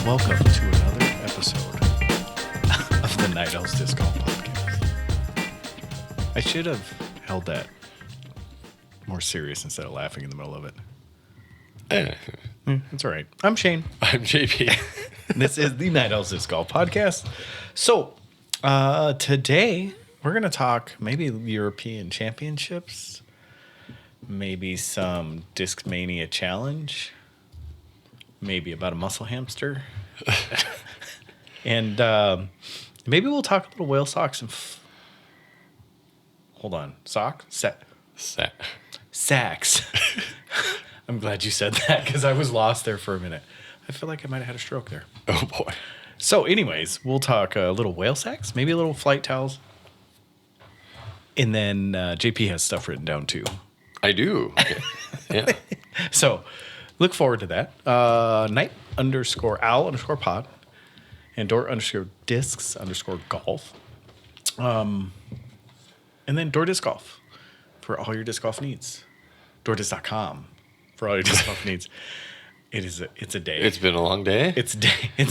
Welcome to another episode of the Night Owls Disc Golf Podcast. I should have held that more serious instead of laughing in the middle of it. It's all right. I'm Shane. I'm JP. This is the Night Owls Disc Golf Podcast. So, today we're going to talk maybe European Championships, maybe some Discmania Challenge, maybe about a muscle hamster. And maybe we'll talk a little whale socks and hold on. Sacs. I'm glad you said that because I was lost there for a minute. I feel like I might have had a stroke there. Oh, boy. So anyways, we'll talk a little whale sacks, maybe a little flight towels. And then JP has stuff written down too. I do. Yeah. So look forward to that. Night_owl_pod and door_discs_golf. And then Door Disc Golf for all your disc golf needs. DoorDisc.com for all your disc golf needs. It's a day. It's been a long day. It's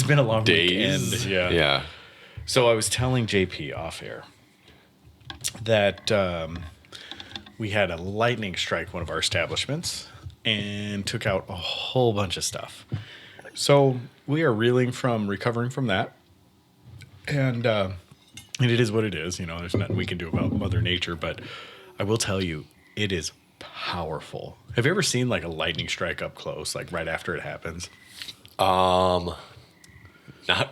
been a long weekend. Yeah. So I was telling JP off air that we had a lightning strike one of our establishments and took out a whole bunch of stuff. So we are recovering from that. And it is what it is. You know, there's nothing we can do about Mother Nature. But I will tell you, it is powerful. Have you ever seen like a lightning strike up close, like right after it happens? Not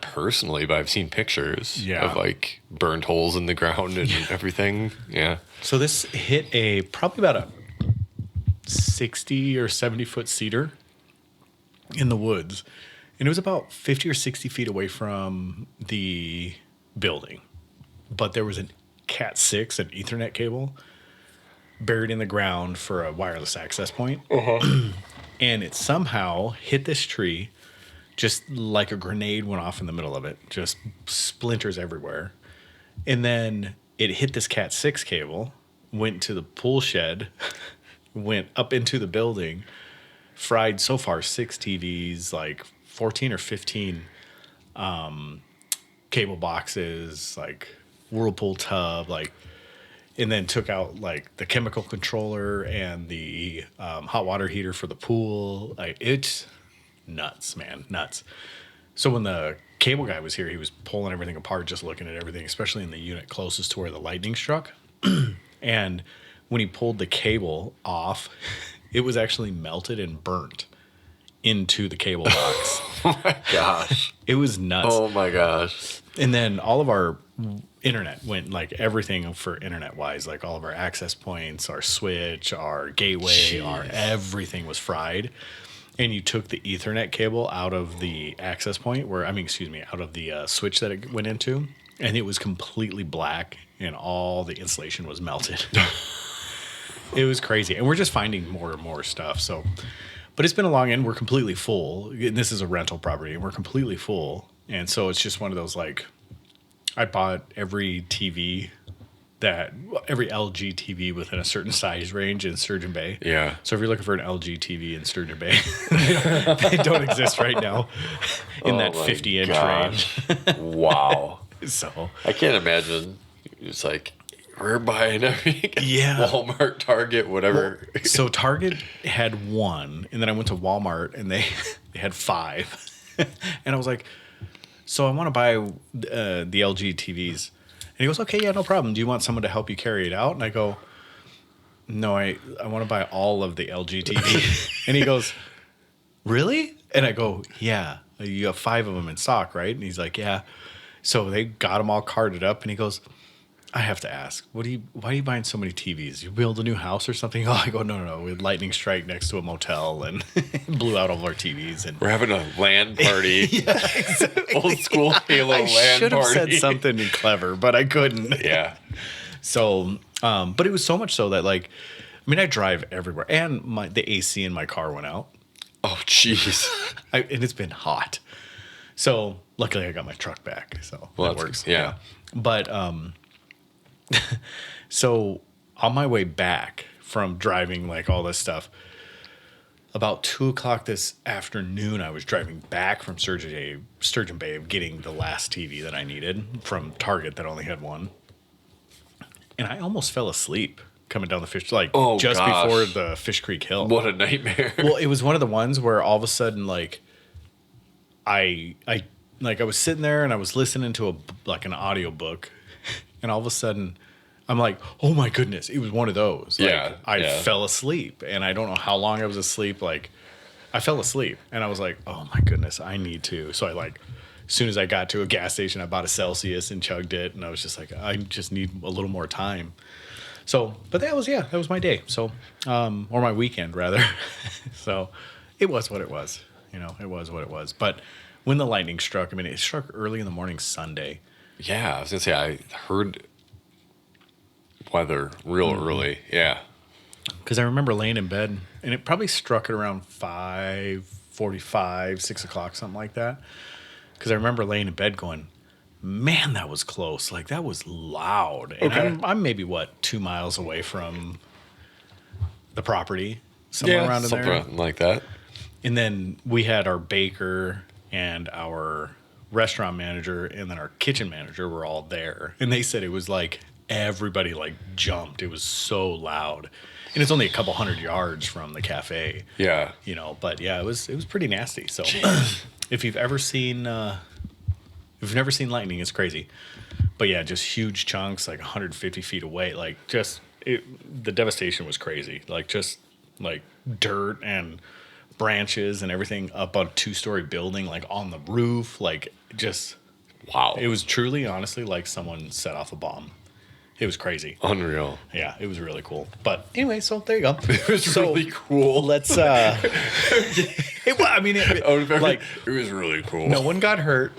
personally, but I've seen pictures of like burned holes in the ground and everything. Yeah. So this hit probably about a 60 or 70 foot cedar in the woods. And it was about 50 or 60 feet away from the building. But there was a Cat 6, an Ethernet cable, buried in the ground for a wireless access point. Uh-huh. And it somehow hit this tree just like a grenade went off in the middle of it. Just splinters everywhere. And then it hit this Cat 6 cable, went to the pool shed, went up into the building, fried so far 6 TVs, like 14 or 15 cable boxes, like Whirlpool tub, like, and then took out like the chemical controller and the hot water heater for the pool. Like, it's nuts, man, nuts. So when the cable guy was here, he was pulling everything apart, just looking at everything, especially in the unit closest to where the lightning struck. And when he pulled the cable off, it was actually melted and burnt into the cable box. Oh my gosh. It was nuts. Oh my gosh. And then all of our internet went, like everything for internet wise, like all of our access points, our switch, our gateway, our everything was fried. And you took the Ethernet cable out of the access point out of the switch that it went into, and it was completely black and all the insulation was melted. It was crazy. And we're just finding more and more stuff. So, but it's been a long end. We're completely full. And this is a rental property and we're completely full. And so it's just one of those, like, I bought every LG TV within a certain size range in Sturgeon Bay. Yeah. So if you're looking for an LG TV in Sturgeon Bay, they don't exist right now in that 50-inch range. Wow. So I can't imagine. It's like, we're buying everything. Yeah. Walmart, Target, whatever. Well, so Target had 1, and then I went to Walmart, and they had 5. And I was like, so I want to buy the LG TVs. And he goes, okay, yeah, no problem. Do you want someone to help you carry it out? And I go, no, I want to buy all of the LG TVs. And he goes, really? And I go, yeah, you have 5 of them in stock, right? And he's like, yeah. So they got them all carted up, and he goes, I have to ask, why are you buying so many TVs? You build a new house or something? Oh, I go, no. We had lightning strike next to a motel and blew out all of our TVs. And we're having a LAN party. Yeah, exactly. Old school Halo LAN party. I should have said something clever, but I couldn't. Yeah. So, but it was so much so that, like, I mean, I drive everywhere, and the AC in my car went out. Oh, jeez. And it's been hot. So luckily I got my truck back. So that works. Yeah. But, so on my way back from driving like all this stuff, about 2:00 this afternoon, I was driving back from Sturgeon Bay, getting the last TV that I needed from Target that only had one. And I almost fell asleep coming down the fish, like just before the Fish Creek Hill. What a nightmare. Well, it was one of the ones where all of a sudden, like, I was sitting there and I was listening to an audiobook, and all of a sudden I'm like, oh my goodness, it was one of those. Like, I fell asleep, and I don't know how long I was asleep. Like, I fell asleep, and I was like, oh my goodness, I need to. So as soon as I got to a gas station, I bought a Celsius and chugged it, and I was just like, I just need a little more time. So, but that was my day. So, or my weekend rather. So, it was what it was. It was what it was. But when the lightning struck, I mean, it struck early in the morning Sunday. Yeah, I was gonna say I heard weather real early. Yeah, because I remember laying in bed, and it probably struck at around 5:45, 6 o'clock, something like that. Because I remember laying in bed going, man, that was close. Like, that was loud. And I'm maybe 2 miles away from the property, somewhere around in there, something like that. And then we had our baker and our restaurant manager and then our kitchen manager were all there, and they said it was like everybody jumped. It was so loud, and it's only a couple hundred yards from the cafe. Yeah, but yeah, it was pretty nasty. So if you've never seen lightning, it's crazy. But yeah, just huge chunks, 150 feet away. The devastation was crazy. Just dirt and branches and everything up on a 2-story building, on the roof, wow. It was truly, honestly, like someone set off a bomb. It was crazy. Unreal. Yeah, it was really cool. But anyway, so there you go. It was really cool. Let's it was really cool. No one got hurt.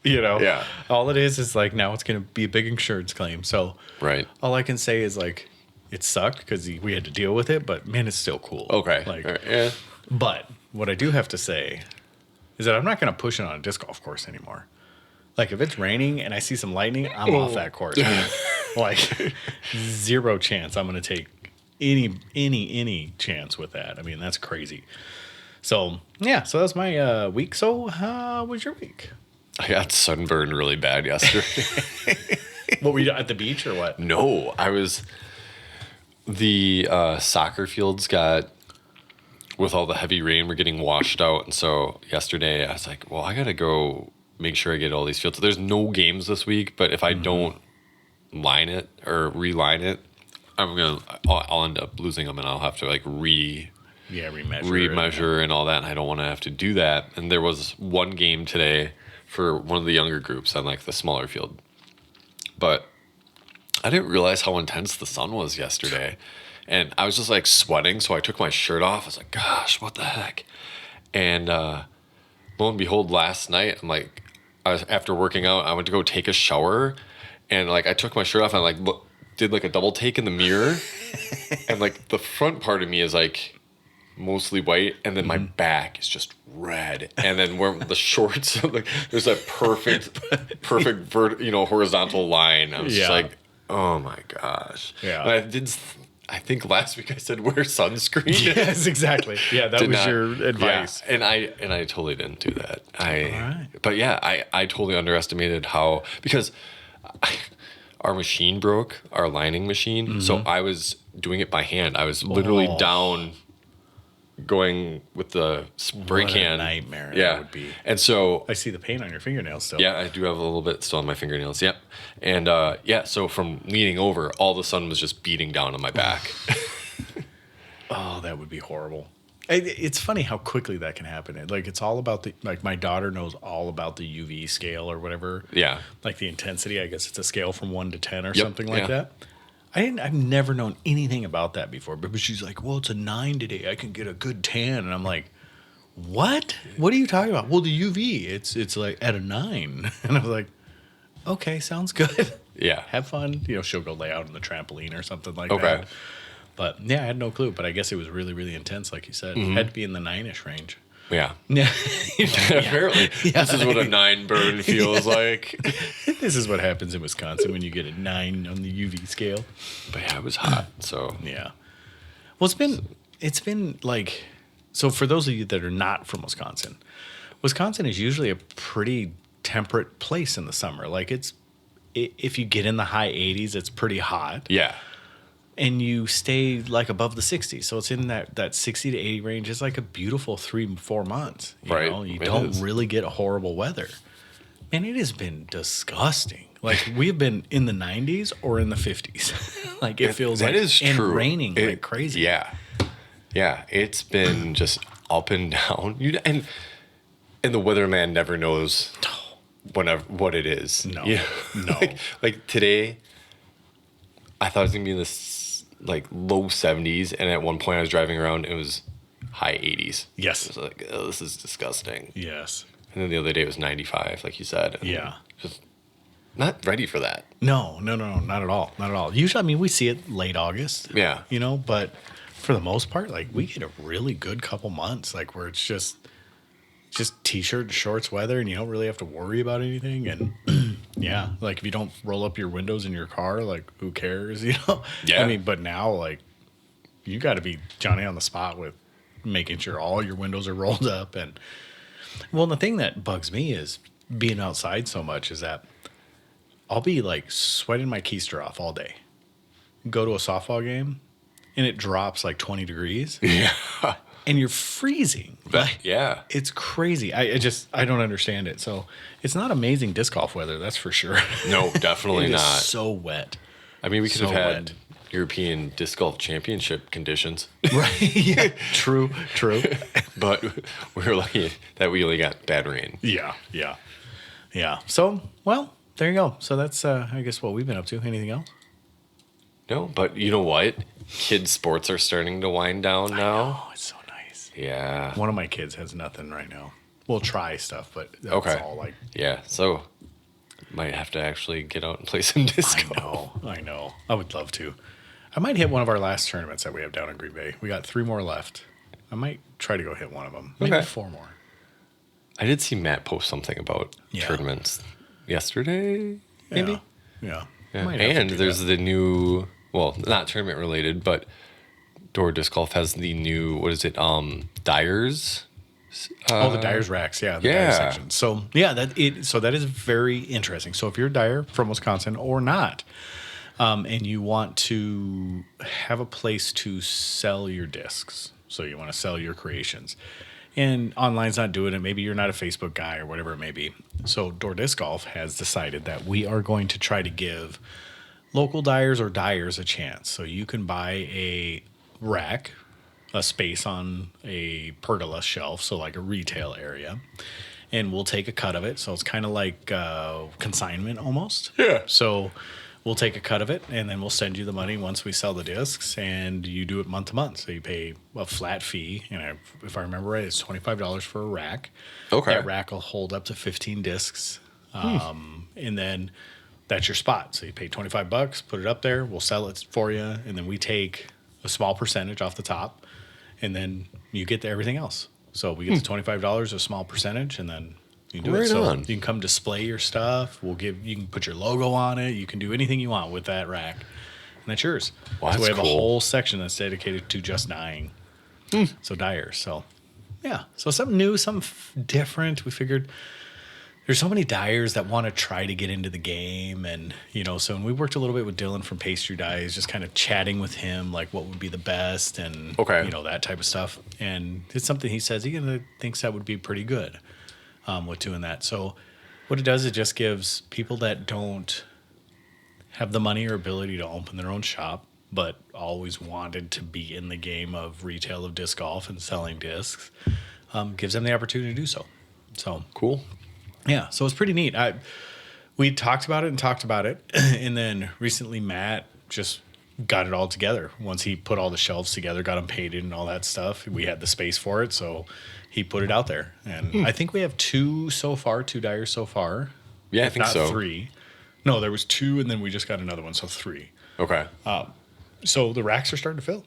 Yeah. All it is now it's going to be a big insurance claim. So right. All I can say is it sucked because we had to deal with it, but man, it's still cool. Okay. Yeah. But what I do have to say is that I'm not going to push it on a disc golf course anymore. If it's raining and I see some lightning, I'm off that course. Zero chance I'm going to take any chance with that. I mean, that's crazy. So, yeah, so that's my week. So, how was your week? I got sunburned really bad yesterday. What, were you at the beach or what? No, the soccer fields got, with all the heavy rain, we're getting washed out. And so yesterday I was like, well, I got to go make sure I get all these fields. So there's no games this week, but if I don't line it or reline it, I'll end up losing them, and I'll have to remeasure and all that. And I don't want to have to do that. And there was one game today for one of the younger groups on the smaller field, but I didn't realize how intense the sun was yesterday. And I was just sweating, so I took my shirt off. I was like, gosh, what the heck? And lo and behold, last night, after working out, I went to go take a shower, and I took my shirt off and did a double take in the mirror. And the front part of me is mostly white, and then my back is just red. And then where the shorts, there's a perfect horizontal line. I was just oh my gosh. Yeah. And I think last week I said wear sunscreen. Yes, exactly. Yeah, that was your advice. Yeah, and I totally didn't do that. Right. But yeah, I totally underestimated because our machine broke, our lining machine. So I was doing it by hand. I was literally down going with the spray can. What a nightmare that would be. And so I see the paint on your fingernails still. Yeah, I do have a little bit still on my fingernails. Yep. And so from leaning over, all the sun was just beating down on my back. Oh, that would be horrible. It's funny how quickly that can happen. It's all about my daughter knows all about the UV scale or whatever. Yeah. The intensity, I guess it's a scale from 1 to 10 or something like that. I've never known anything about that before, but she's like, well, it's a 9 today. I can get a good tan. And I'm like, what? What are you talking about? Well, the UV, it's at a 9. And I was like, okay, sounds good. Yeah. Have fun. She'll go lay out on the trampoline or something like that. But yeah, I had no clue. But I guess it was really, really intense, like you said. It had to be in the 9-ish range. Yeah. Yeah. Apparently. Yeah. This is what a 9 burn feels like. This is what happens in Wisconsin when you get a 9 on the UV scale. But yeah, it was hot. So yeah. Well, it's been So for those of you that are not from Wisconsin, Wisconsin is usually a pretty temperate place in the summer. Like if you get in the high 80s, it's pretty hot. Yeah. And you stay like above the 60s. So it's in that 60 to 80 range. It's like a beautiful 3-4 months. You Right. know? You It don't is. really get horrible weather. And it has been disgusting. Like we've been in the 90s or in the 50s. Like it feels That like is and true. raining like crazy. Yeah. Yeah. It's been just up and down. And the weatherman never knows what it is. No. You know? No. like today, I thought it was gonna be in this like low 70s, and at one point I was driving around, and it was high 80s. Yes. It was like, oh, this is disgusting. Yes. And then the other day it was 95, like you said. And Yeah. just not ready for that. No, not at all. Not at all. Usually, I mean, we see it late August. Yeah. You know, but for the most part, like we get a really good couple months, like where it's just t-shirt and shorts weather, and you don't really have to worry about anything. And yeah, like if you don't roll up your windows in your car, like who cares? You know. Yeah. I mean, but now like you got to be Johnny on the spot with making sure all your windows are rolled up. And well, the thing that bugs me is being outside so much is that I'll be like sweating my keister off all day. Go to a softball game and it drops like 20 degrees Yeah. and you're freezing. Like, Yeah. it's crazy. I don't understand it. So it's not amazing disc golf weather, that's for sure. No, definitely It is not. so wet. I mean, we could so have had wet. European Disc Golf Championship conditions, Right. Yeah. True. but we were lucky that we only got bad rain. Yeah. So, well, there you go. So that's, I guess, what we've been up to. Anything else? No, but you know what? Kids' sports are starting to wind down now. Oh, it's so nice. Yeah. One of my kids has nothing right now. We'll try stuff, but that's Okay. all like, Yeah. So might have to actually get out and play some disc golf. I know. I would love to. I might hit one of our last tournaments that we have down in Green Bay. We got 3 more left. I might try to go hit one of them. Maybe Okay. 4 more. I did see Matt post something about Yeah. tournaments yesterday, maybe. Yeah. Yeah. Might have to And do there's that. the new, well, not tournament related, but Door Disc Golf has the new, what is it? Dyers. The Dyer's racks, the Dyer yeah. section. So that is very interesting. So if you're a Dyer from Wisconsin or not, and you want to have a place to sell your discs, so you want to sell your creations, and online's not doing it, maybe you're not a Facebook guy or whatever it may be. So Door Disc Golf has decided that we are going to try to give local dyers or dyers a chance. So you can buy a rack, a space on a pergola shelf, so like a retail area, and we'll take a cut of it. So it's kind of like consignment almost. Yeah. So we'll take a cut of it, and then we'll send you the money once we sell the discs, and you do it month to month. So you pay a flat fee, and if I remember right, it's $25 for a rack. Okay. That rack will hold up to 15 discs, and then that's your spot. So you pay $25, put it up there, we'll sell it for you, and then we take a small percentage off the top, and then you get everything else. So we get the $25, a small percentage, and then you do it. Right So on. you can come display your stuff. You can put your logo on it. You can do anything you want with that rack, and that's yours. Wow, so we that's have a cool. whole section that's dedicated to just dyeing. So dyers. So yeah. So something new, something different. We figured there's so many dyers that want to try to get into the game. And, so when we worked a little bit with Dylan from Pastry Dyes, just kind of chatting with him, like what would be the best and, Okay. that type of stuff. And it's something he says he thinks that would be pretty good with doing that. So what it does, it just gives people that don't have the money or ability to open their own shop, but always wanted to be in the game of retail of disc golf and selling discs, gives them the opportunity to do so. So Cool. yeah, so it's pretty neat. We talked about it, and then recently Matt just got it all together. Once he put all the shelves together, got them painted and all that stuff, we had the space for it, so he put it out there. And I think we have 2 dyers so far. Yeah, I if think not so. 3. No, there was 2, and then we just got another one, so 3. Okay. So the racks are starting to fill,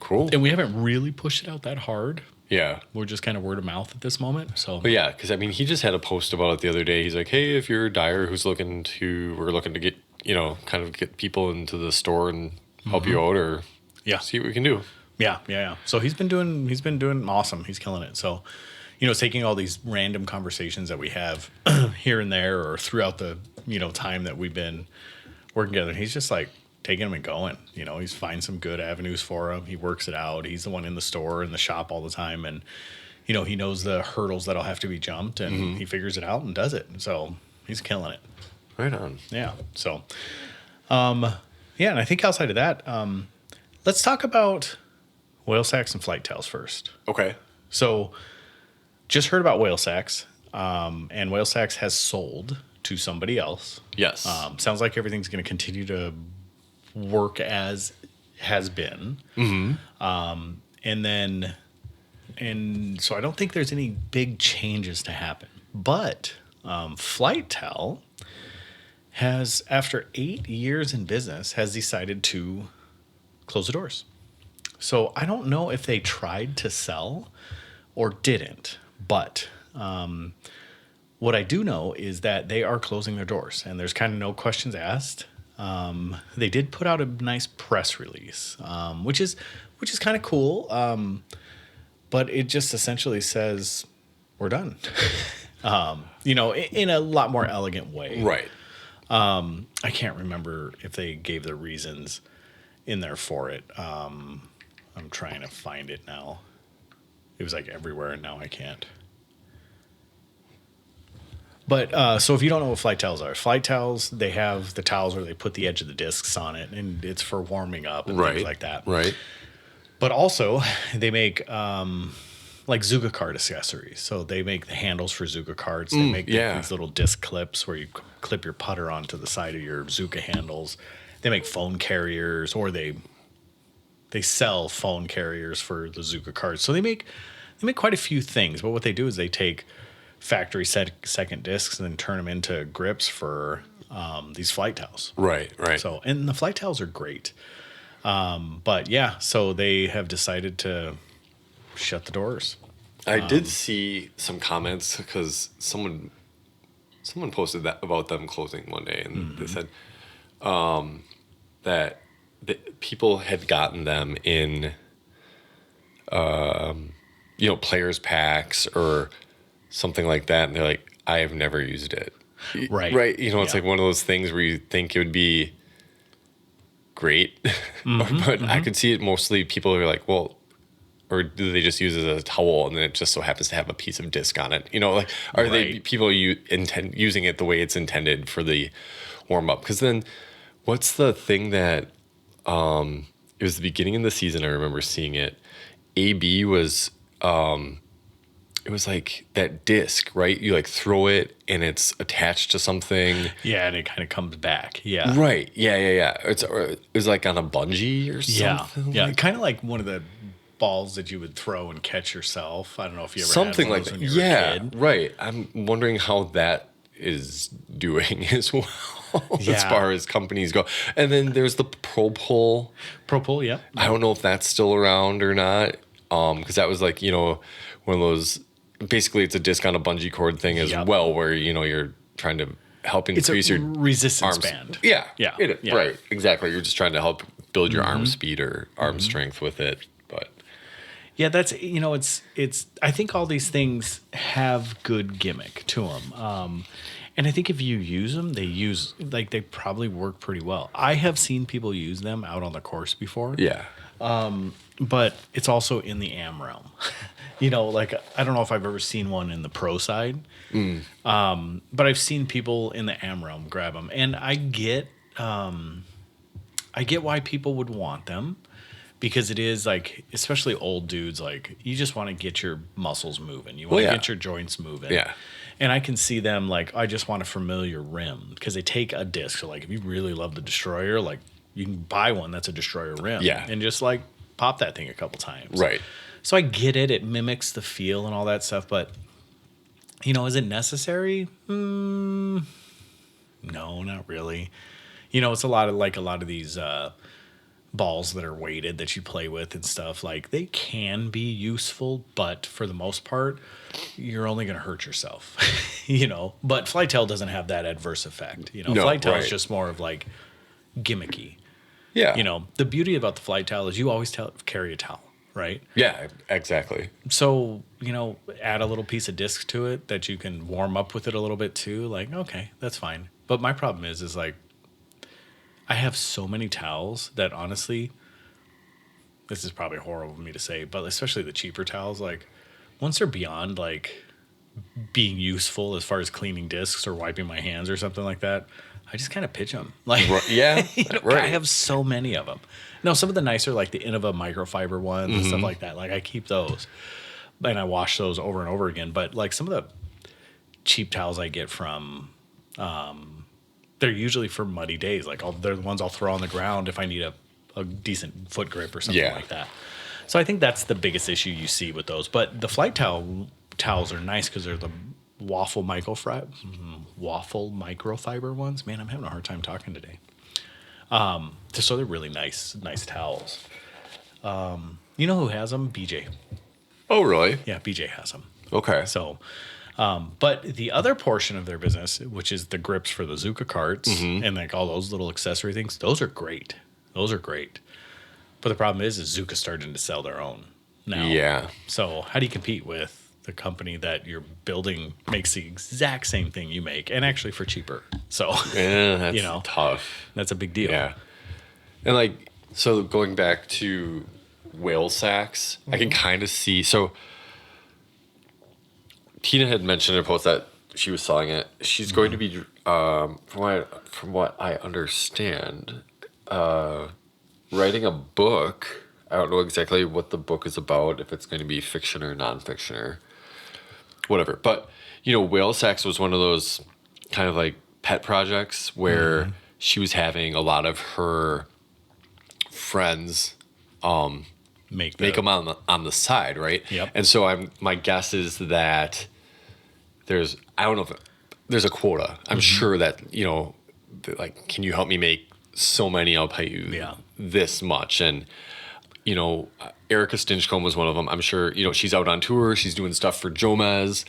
Cool. and we haven't really pushed it out that hard. Yeah. We're just kind of word of mouth at this moment. So But yeah, because I mean, he just had a post about it the other day. He's like, "Hey, if you're a dyer who's we're looking to get, kind of get people into the store and help you out, or yeah. see what we can do." Yeah. So he's been doing awesome. He's killing it. So, taking all these random conversations that we have here and there or throughout the, time that we've been working together, he's just like taking them and going. He's finding some good avenues for him. He works it out. He's the one in the store in the shop all the time, and he knows the hurdles that'll have to be jumped, and he figures it out and does it. So he's killing it. Right on. Yeah. So, yeah, and I think outside of that, let's talk about whale sacks and flight tails first. Okay. So, just heard about whale sacks, and whale sacks has sold to somebody else. Yes. Sounds like everything's going to continue to work as has been. And so I don't think there's any big changes to happen. But Flightel has, after 8 years in business, has decided to close the doors. So I don't know if they tried to sell or didn't, but what I do know is that they are closing their doors, and there's kind of no questions asked. They did put out a nice press release, which is kind of cool, but it just essentially says we're done. In a lot more elegant way. Right. I can't remember if they gave the reasons in there for it. I'm trying to find it now. It was like everywhere, and now I can't. But so if you don't know what flight towels are, flight towels, they have the towels where they put the edge of the discs on it, and it's for warming up and things like that. Right. But also, they make like Zuga card accessories. So they make the handles for Zuga cards. They make these little disc clips where you clip your putter onto the side of your Zuga handles. They make phone carriers, or they sell phone carriers for the Zuga cards. So they make quite a few things. But what they do is they take factory second discs and then turn them into grips for these flight towels. Right. So, and the flight towels are great. But yeah, so they have decided to shut the doors. I did see some comments because someone posted that about them closing one day, and they said that people had gotten them in players packs or something like that, and they're like, I have never used it. Right. It's like one of those things where you think it would be great, but I could see it mostly people are like, well, or do they just use it as a towel and then it just so happens to have a piece of disc on it? Are they people using it the way it's intended for the warm up? Because then what's the thing that it was the beginning of the season, I remember seeing it. AB was it was like that disc, right? You like throw it and it's attached to something. Yeah, and it kind of comes back. Yeah. Right. Yeah. It was like on a bungee or something. Yeah. Kind of like one of the balls that you would throw and catch yourself. I don't know if you ever something had one like of that. those when you were a kid. Right. I'm wondering how that is doing as well as far as companies go. And then there's the Pro Pull. Yeah. I don't know if that's still around or not. Because that was like, one of those. Basically, it's a disc on a bungee cord thing as well, where you're trying to help increase your resistance arms. band. Yeah. Yeah. Right. Exactly. You're just trying to help build your arm speed or arm strength with it. But yeah, that's it's. I think all these things have good gimmick to them, and I think if you use them, they probably work pretty well. I have seen people use them out on the course before. Yeah. But it's also in the am realm. I don't know if I've ever seen one in the pro side. But I've seen people in the am realm grab them, and I get why people would want them, because it is like, especially old dudes, like you just want to get your muscles moving. You want to get your joints moving. Yeah. And I can see them like, I just want a familiar rim, because they take a disc. So like, if you really love the Destroyer, like you can buy one that's a Destroyer rim. Yeah. And just like pop that thing a couple times. Right. So I get it. It mimics the feel and all that stuff. But, is it necessary? No, not really. It's a lot of these balls that are weighted that you play with and stuff. Like, they can be useful, but for the most part, you're only going to hurt yourself. But Flightel doesn't have that adverse effect. Flightel is just more of like gimmicky. Yeah. The beauty about the flight towel is you always carry a towel. right? Yeah, exactly. So, add a little piece of disc to it that you can warm up with it a little bit too. Like, okay, that's fine. But my problem is like, I have so many towels that honestly, this is probably horrible of me to say, but especially the cheaper towels, like once they're beyond like being useful as far as cleaning discs or wiping my hands or something like that, I just kind of pitch them. Like, Yeah, right. I have so many of them. No, some of the nicer, like the Innova microfiber ones and stuff like that, like I keep those and I wash those over and over again. But like some of the cheap towels I get from, they're usually for muddy days. Like they're the ones I'll throw on the ground if I need a decent foot grip or something like that. So I think that's the biggest issue you see with those. But the flight towels are nice because they're the waffle microfiber ones. Man, I'm having a hard time talking today. So they're really nice towels. You know who has them? BJ. Oh, really? Yeah, BJ has them. Okay. So, but the other portion of their business, which is the grips for the Zuka carts and like all those little accessory things, those are great. Those are great. But the problem is Zuka's starting to sell their own now. Yeah. So how do you compete with the company that you're building makes the exact same thing you make and actually for cheaper? So, Yeah, that's tough. That's a big deal. Yeah. And like, so going back to whale sacs, I can kind of see. So Tina had mentioned in a post that she was selling it. She's going to be, from what I understand, writing a book. I don't know exactly what the book is about, if it's going to be fiction or nonfiction or whatever. But, Whale Sacs was one of those kind of like pet projects where she was having a lot of her friends Make them on the side, right? Yep. And so my guess is that I don't know if there's a quota. I'm sure that, like, can you help me make so many? I'll pay you this much. And, Erica Stinchcomb was one of them. I'm sure, she's out on tour. She's doing stuff for Jomez.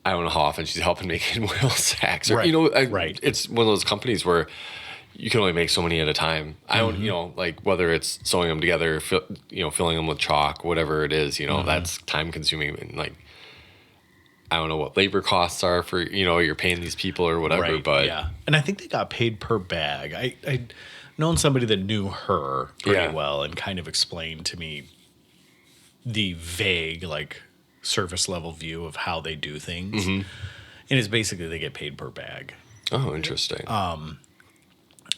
I don't know how often she's helping making whale sacks. Or, Right. It's one of those companies where you can only make so many at a time. I don't, like whether it's sewing them together, filling them with chalk, whatever it is, that's time consuming. And like, I don't know what labor costs are for, you're paying these people or whatever, right. but yeah. And I think they got paid per bag. I known somebody that knew her pretty well and kind of explained to me the vague, like surface level view of how they do things. And it's basically they get paid per bag. Oh, interesting.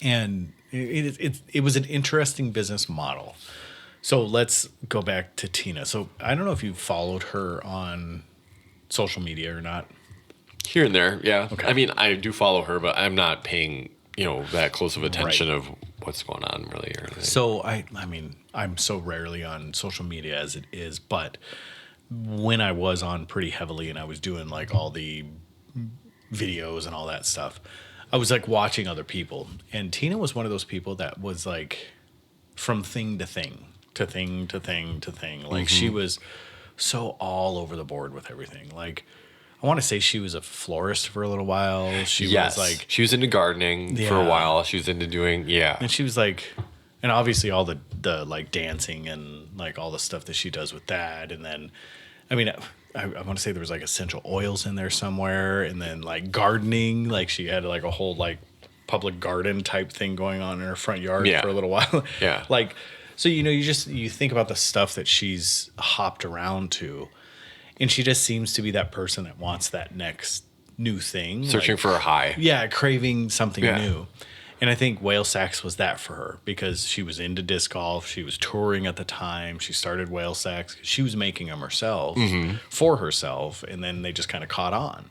And it was an interesting business model. So let's go back to Tina. So I don't know if you followed her on social media or not. Here and there, yeah. Okay. I mean, I do follow her, but I'm not paying, that close of attention of what's going on really or anything. So I mean, I'm so rarely on social media as it is, but when I was on pretty heavily and I was doing like all the videos and all that stuff, I was like watching other people, and Tina was one of those people that was like from thing to thing to thing to thing to thing. Like she was so all over the board with everything. Like I want to say she was a florist for a little while. She was like, she was into gardening for a while. She was into doing, and she was like, and obviously all the like dancing and like all the stuff that she does with that. And then, I mean, I want to say there was like essential oils in there somewhere, and then like gardening, like she had like a whole like public garden type thing going on in her front yard for a little while. Yeah. Like, so, you think about the stuff that she's hopped around to, and she just seems to be that person that wants that next new thing. Searching like, for a high. Yeah, craving something new. And I think Whale Sacs was that for her because she was into disc golf. She was touring at the time. She started Whale Sacs. She was making them herself for herself. And then they just kind of caught on,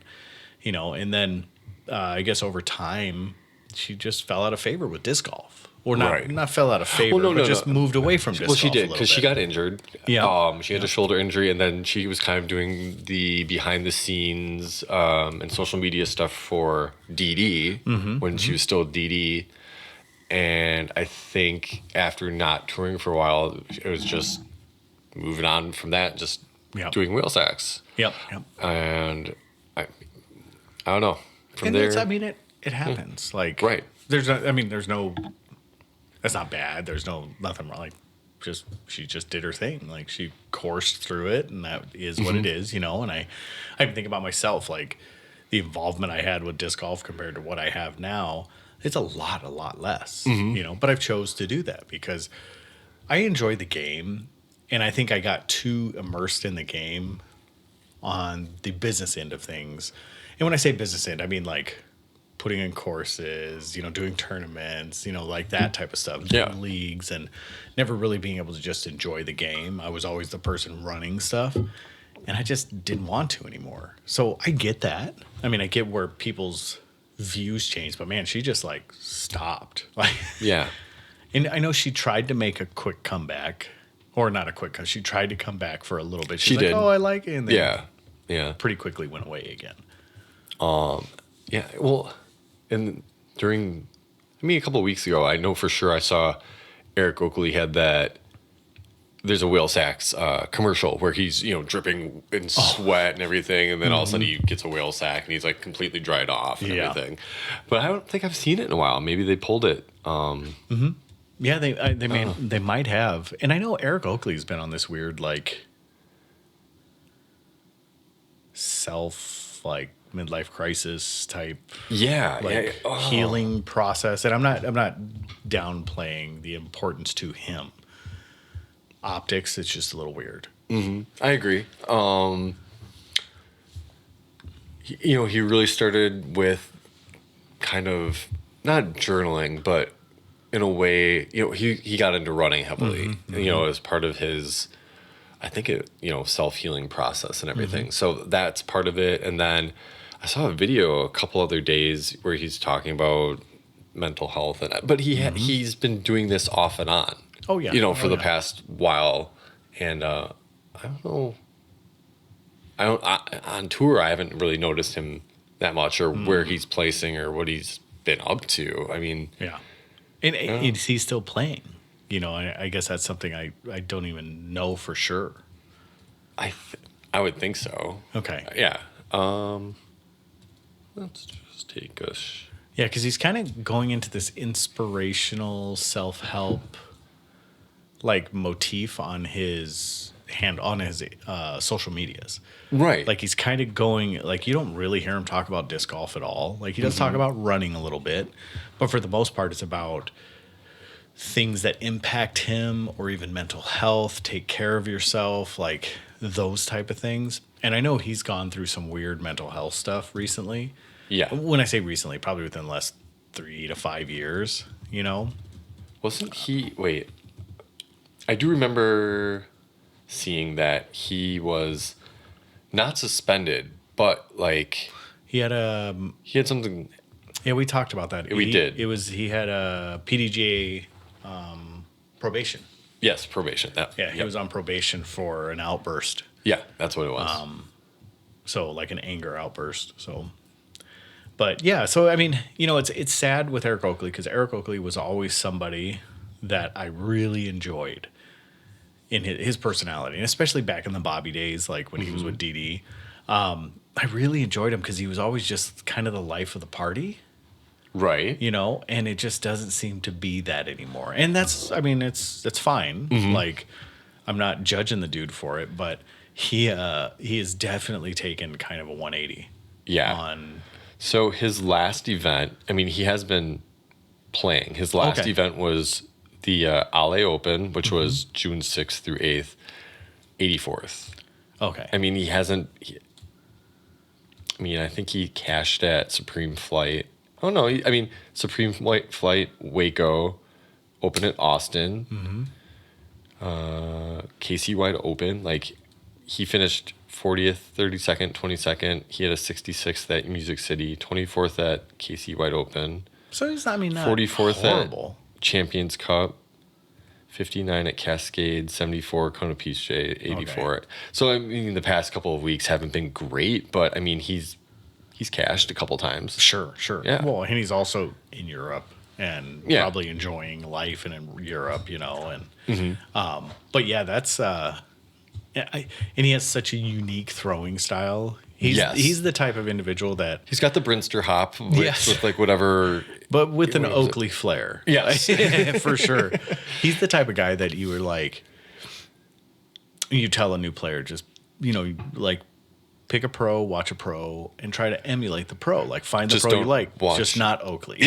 and then I guess over time, she just fell out of favor with disc golf. Or not fell out of favor, but moved away from disc golf. Well, she did because she got injured. Yeah. She had a shoulder injury, and then she was kind of doing the behind the scenes and social media stuff for DD when she was still DD. And I think after not touring for a while, it was just moving on from that, just doing wheel sacs. Yep. And I don't know. From and there, it happens. Like right. There's no. That's not bad. There's nothing wrong. Like she just did her thing. Like she coursed through it, and that is what it is, you know. And I even think about myself, like the involvement I had with disc golf compared to what I have now. It's a lot less, you know. But I've chose to do that because I enjoy the game, and I think I got too immersed in the game on the business end of things. And when I say business end, I mean like putting in courses, you know, doing tournaments, you know, like that type of stuff, doing leagues, and never really being able to just enjoy the game. I was always the person running stuff, and I just didn't want to anymore. So I get that. I mean, I get where people's views changed, but man, she just like stopped. Like, Yeah. and I know she tried to make a quick comeback, or not a quick, because she tried to come back for a little bit. She's like, did. oh, I like it. And then Yeah. pretty quickly went away again. Yeah. Well, and during, I mean, a couple of weeks ago, I know for sure I saw Eric Oakley had that. There's a whale Sacs commercial where he's, you know, dripping in sweat and everything, and then all of a sudden he gets a whale sack and he's like completely dried off and everything. But I don't think I've seen it in a while. Maybe they pulled it. Yeah, they might have. And I know Eric Oakley's been on this weird like midlife crisis type healing process. And I'm not downplaying the importance to him. Optics, it's just a little weird. I agree. You know, he really started with kind of not journaling, but in a way, you know, he got into running heavily, you know, as part of his, I think self-healing process and everything. So that's part of it. And then I saw a video a couple other days where he's talking about mental health, but he's been doing this off and on. Oh yeah, you know, for the past while, and I don't know. On tour, I haven't really noticed him that much, or where he's placing, or what he's been up to. I mean, and is he still playing? You know, I guess that's something I don't even know for sure. I would think so. Okay. Yeah. Let's just take a. Yeah, because he's kind of going into this inspirational self-help like motif on his social medias. Right. Like he's kind of going, like you don't really hear him talk about disc golf at all. Like he does talk about running a little bit, but for the most part it's about things that impact him or even mental health, take care of yourself, like those type of things. And I know he's gone through some weird mental health stuff recently. Yeah. When I say recently, probably within the last 3 to 5 years, you know? Wasn't he, wait, I do remember seeing that he was not suspended, but like he had something. Yeah, we talked about that. We did. He had a PDGA probation. Yes, probation. He was on probation for an outburst. Yeah, that's what it was. So like an anger outburst. So, but yeah, so I mean, you know, it's sad with Eric Oakley because Eric Oakley was always somebody that I really enjoyed in his personality, and especially back in the Bobby days, like when he was with DD. I really enjoyed him because he was always just kind of the life of the party. Right. You know, and it just doesn't seem to be that anymore. And that's fine. Like, I'm not judging the dude for it, but he has definitely taken kind of a 180. Yeah. So his last event, I mean, he has been playing. His last event was the Ale Open, which was June 6th through 8th, 84th. Okay. I mean, he hasn't. I think he cashed at Supreme Flight. Oh no! Supreme Flight, Waco, Open at Austin, KC Wide Open. Like he finished 40th, 32nd, 22nd. He had a 66th at Music City, 24th at KC Wide Open. So he's not 44th horrible. At Champions Cup, 59 at Cascade, 74 Kona Peace J, 84. Okay. So I mean, the past couple of weeks haven't been great, but I mean he's cashed a couple times. Sure. Yeah. Well, and he's also in Europe and probably enjoying life and in Europe, you know. And but yeah, that's and he has such a unique throwing style. He's the type of individual that he's got the Brinster hop with like whatever but with an What was it? Oakley flair. Yes. For sure. He's the type of guy that you were like, you tell a new player, just, like pick a pro, watch a pro, and try to emulate the pro. Like find the Just pro you don't like, watch. just not Oakley.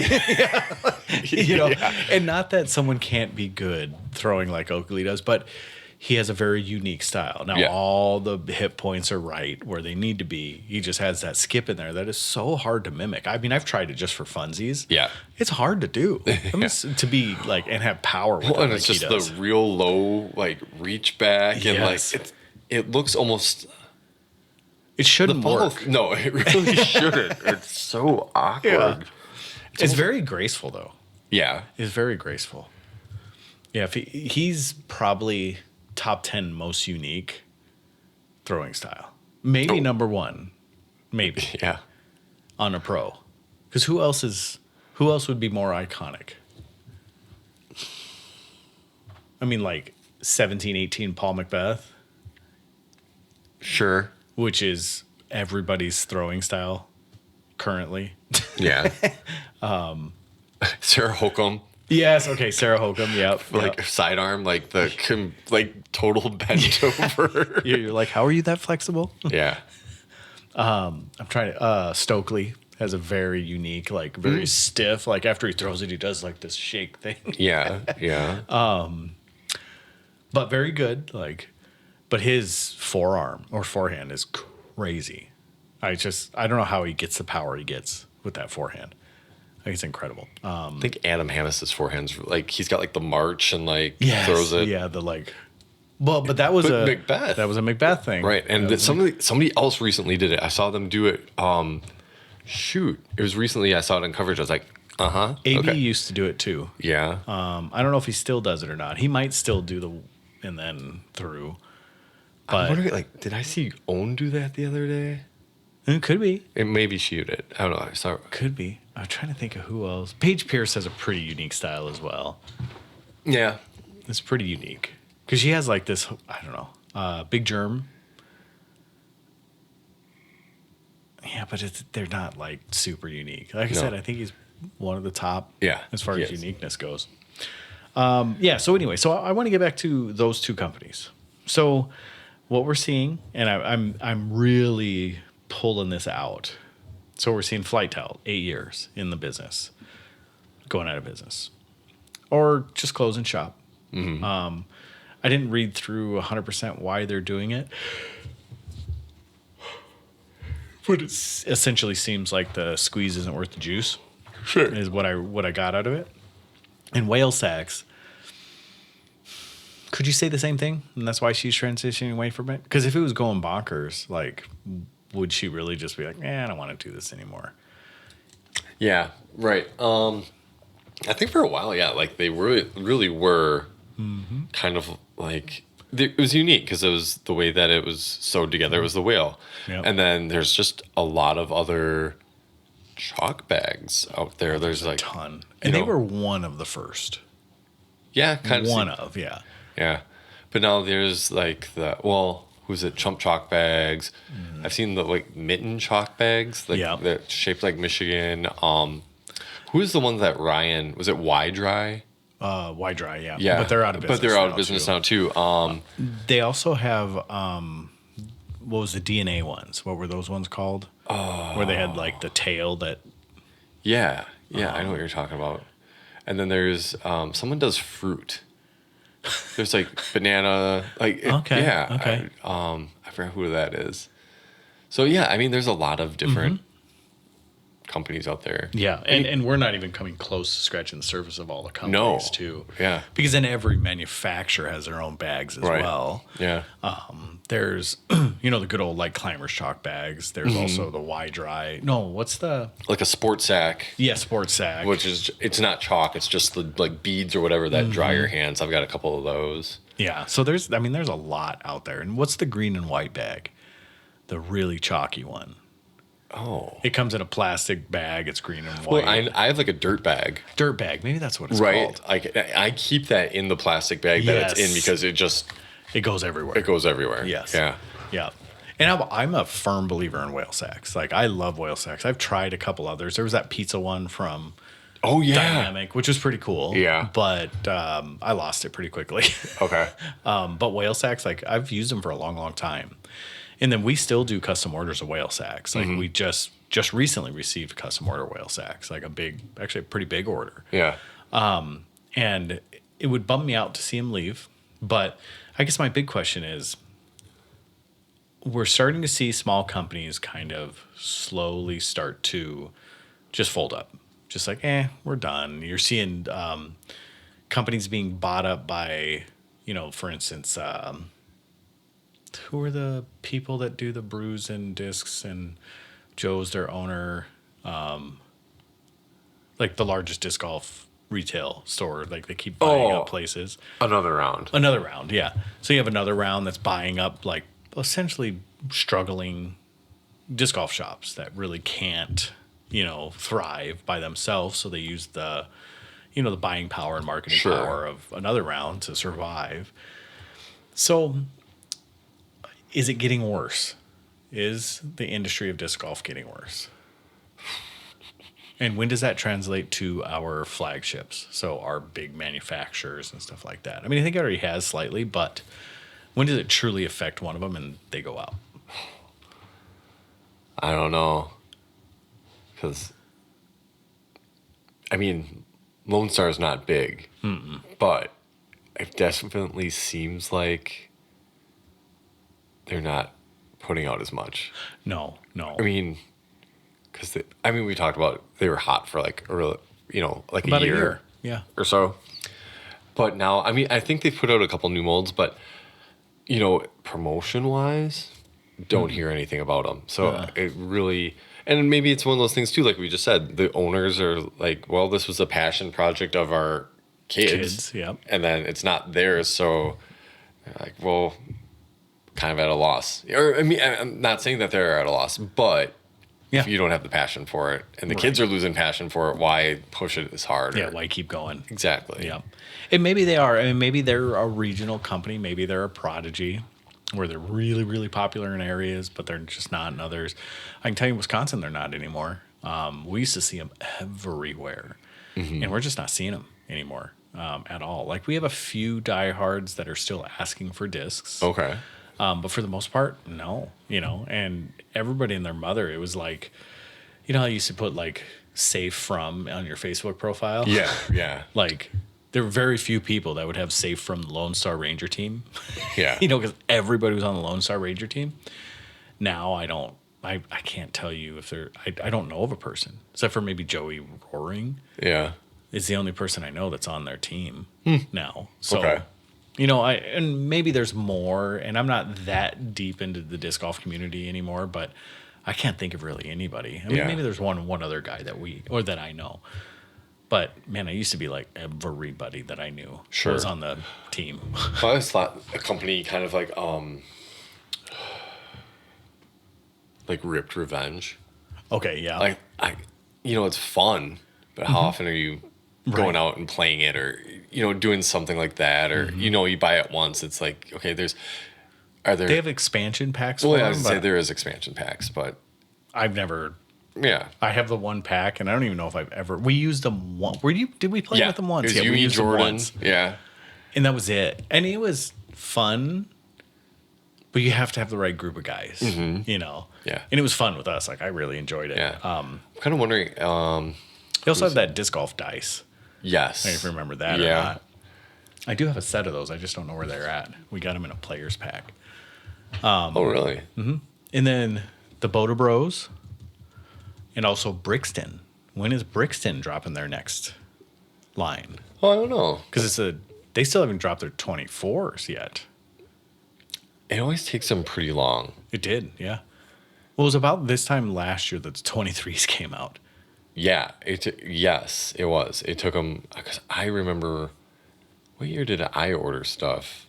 And not that someone can't be good throwing like Oakley does, but he has a very unique style. Now, Yeah. all the hit points are right where they need to be. He just has that skip in there that is so hard to mimic. I mean, I've tried it just for funsies. Yeah. It's hard to do. I mean, to be like, and have power with Well, it and like it's he just does. the real low, like reach back, and Yes. like it looks almost It shouldn't ball- work. No, it really shouldn't. It's so awkward. Yeah. It's very graceful, though. Yeah. It's very graceful. Yeah, if he's probably top 10 most unique throwing style. Maybe number one. Maybe Yeah. on a pro. Because who else would be more iconic? I mean, like 17, 18 Paul Macbeth, Sure. which is everybody's throwing style currently. Yeah. Sarah Holcomb, Yes, okay, Sarah Holcomb, yep. like sidearm, like the like total bent over. You're like, how are you that flexible? Yeah. I'm trying to. Stokely has a very unique, like very stiff. Like after he throws it, he does like this shake thing, Yeah. Yeah. but very good. Like, but his forearm or forehand is crazy. I don't know how he gets the power he gets with that forehand. I think it's incredible. I think Adam Hammis's forehand's like he's got like the march and like Yes, throws it. yeah, the like. Well, but that was But a Macbeth. That was a Macbeth thing, Right. And that somebody else recently did it. I saw them do it. Shoot. It was recently I saw it in coverage. I was like, uh-huh. AB Okay. used to do it too. Yeah. I don't know if he still does it or not. He might still do the and then through. I'm But wondering, like, did I see Owen do that the other day? it could be. It maybe she did. I don't know. I saw. Could be. I'm trying to think of who else. Paige Pierce has a pretty unique style as well. Yeah. It's pretty unique because she has like this. I don't know. Big germ. Yeah, but they're not like super unique. Like I No. said, I think he's one of the top. Yeah, as far he as is. uniqueness goes. Yeah. So anyway, I want to get back to those two companies. So what we're seeing, and I'm really pulling this out. So we're seeing Flightel, 8 years in the business, going out of business, or just closing shop. I didn't read through 100% why they're doing it, but it essentially seems like the squeeze isn't worth the juice. Sure. Is what I got out of it. And whale Sacs. Could you say the same thing? And that's why she's transitioning away from it? Because if it was going bonkers, like, would she really just be like, I don't want to do this anymore? Yeah. Right. I think for a while, yeah, like they really were kind of like it was unique because it was the way that it was sewed together. It was the whale, Yep. and then there's just a lot of other chalk bags out there. There's like Ton. And they were one of the first. yeah, kind of One of, yeah. yeah, but now there's like who's it? Chump chalk bags. I've seen the like mitten chalk bags, like Yeah. that shaped like Michigan. Who's the one that Ryan was it? Y Dry. Y Dry, yeah. Yeah, But they're out of business. But they're out of now, business too. now too. They also have, what was the DNA ones? What were those ones called? Oh. Where they had like the tail that. Yeah, I know what you're talking about. And then there's someone does fruit. There's like banana, like Okay, yeah. okay. I forgot who that is. So yeah, I mean, there's a lot of different companies out there. Yeah, and we're not even coming close to scratching the surface of all the companies No. too. Yeah. Because then every manufacturer has their own bags as Right. well. Yeah. There's, the good old like Climbers chalk bags. There's also the Y Dry. No, what's the Like a sport sack, Sports Sack? which is it's not chalk, it's just the like beads or whatever that dry your hands. I've got a couple of those. Yeah. So there's a lot out there. And what's the green and white bag? The really chalky one. Oh. It comes in a plastic bag. It's green and Well, white. I have like a dirt bag. Dirt bag. Maybe that's what it's Right. called. Like I keep that in the plastic bag that it's in Yes. because It goes everywhere. it goes everywhere. Yes. Yeah. Yeah. And I'm a firm believer in whale sacks. Like, I love whale sacks. I've tried a couple others. There was that pizza one from Oh, yeah. dynamic, which was pretty cool. Yeah. But I lost it pretty quickly. Okay. But whale sacks, like I've used them for a long, long time. And then we still do custom orders of whale sacks. Like we just recently received custom order whale sacks, like actually a pretty big order. Yeah. And it would bum me out to see him leave. But I guess my big question is, we're starting to see small companies kind of slowly start to just fold up. Just like, we're done. You're seeing companies being bought up by, for instance, who are the people that do the brews and discs, and Joe's their owner, like the largest disc golf retail store. Like they keep buying up places. Another round. Another round, yeah. So you have another round that's buying up like essentially struggling disc golf shops that really can't, thrive by themselves. So they use the buying power and marketing power of another round to survive. So is it getting worse? Is the industry of disc golf getting worse? And when does that translate to our flagships? So our big manufacturers and stuff like that. I mean, I think it already has slightly, but when does it truly affect one of them and they go out? I don't know. Because, I mean, Lone Star is not big, but it definitely seems like they're not putting out as much. No. I mean, because we talked about they were hot for like like About a year, yeah, or so. But now, I mean, I think they've put out a couple new molds, but promotion wise, don't hear anything about them. So it really, and maybe it's one of those things too, like we just said, the owners are like, well, this was a passion project of our kids, yep. And then it's not theirs, so they're like, well, kind of at a loss. Or I mean, I'm not saying that they're at a loss, but if you don't have the passion for it, and the kids are losing passion for it, why push it as hard? Yeah, why keep going? Exactly. Yeah. And maybe they are. I mean, maybe they're a regional company. Maybe they're a Prodigy, where they're really, really popular in areas, but they're just not in others. I can tell you in Wisconsin, they're not anymore. We used to see them everywhere, and we're just not seeing them anymore at all. Like we have a few diehards that are still asking for discs. Okay. But for the most part, no, and everybody and their mother, it was like, how you used to put like safe from on your Facebook profile? Yeah, yeah. Like there were very few people that would have safe from the Lone Star Ranger team. Yeah. Because everybody was on the Lone Star Ranger team. Now I can't tell you if I don't know of a person, except for maybe Joey Roaring. Yeah. Is the only person I know that's on their team now. So Okay. And maybe there's more, and I'm not that deep into the disc golf community anymore, but I can't think of really anybody. I mean, maybe there's one other guy that I know. But man, I used to be like everybody that I knew was on the team. I always thought a company kind of like Ripped Revenge. Okay, yeah. Like it's fun, but how often are you going out and playing it, or doing something like that, or you buy it once, it's like, okay, they have expansion packs? Well, I would say there is expansion packs, but I've never. Yeah, I have the one pack, and I don't even know if I've ever. We used them once. Did we play with them once? It was we used Jordan. them once. Yeah, and that was it. And it was fun, but you have to have the right group of guys. Yeah, and it was fun with us. Like I really enjoyed it. Yeah. I'm kind of wondering. They also have that disc golf dice. Yes, I don't know if you remember that or not. I do have a set of those. I just don't know where they're at. We got them in a player's pack. Oh, really? Mm-hmm. And then the Boda Bros, and also Brixton. When is Brixton dropping their next line? Oh, I don't know. Because they still haven't dropped their 24s yet. It always takes them pretty long. It did, yeah. Well, it was about this time last year that the 23s came out. Yeah, yes, it was. It took them, because I remember, what year did I order stuff?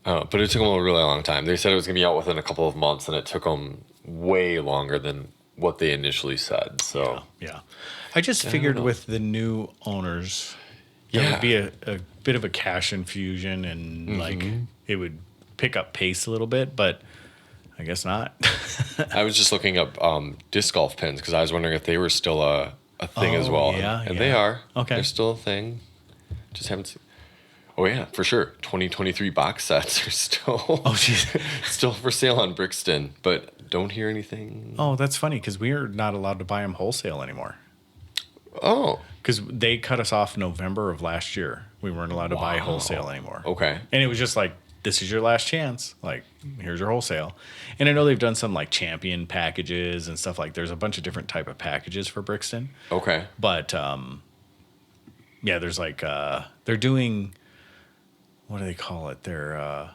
I don't know, but it took them a really long time. They said it was going to be out within a couple of months, and it took them way longer than what they initially said. So yeah. I just figured with the new owners, it would be a bit of a cash infusion, and like it would pick up pace a little bit, but I guess not. I was just looking up disc golf pins because I was wondering if they were still a a thing as well. Yeah, and yeah. they are. Okay. They're still a thing. Just haven't seen. Oh, yeah, for sure. 2023 box sets are still, still for sale on Brixton, but don't hear anything. Oh, that's funny because we are not allowed to buy them wholesale anymore. Oh. Because they cut us off November of last year. We weren't allowed to buy wholesale anymore. Okay. And it was just like, this is your last chance. Like, here's your wholesale. And I know they've done some like champion packages and stuff like there's a bunch of different type of packages for Brixton. Okay. But yeah, there's like they're doing, what do they call it? They're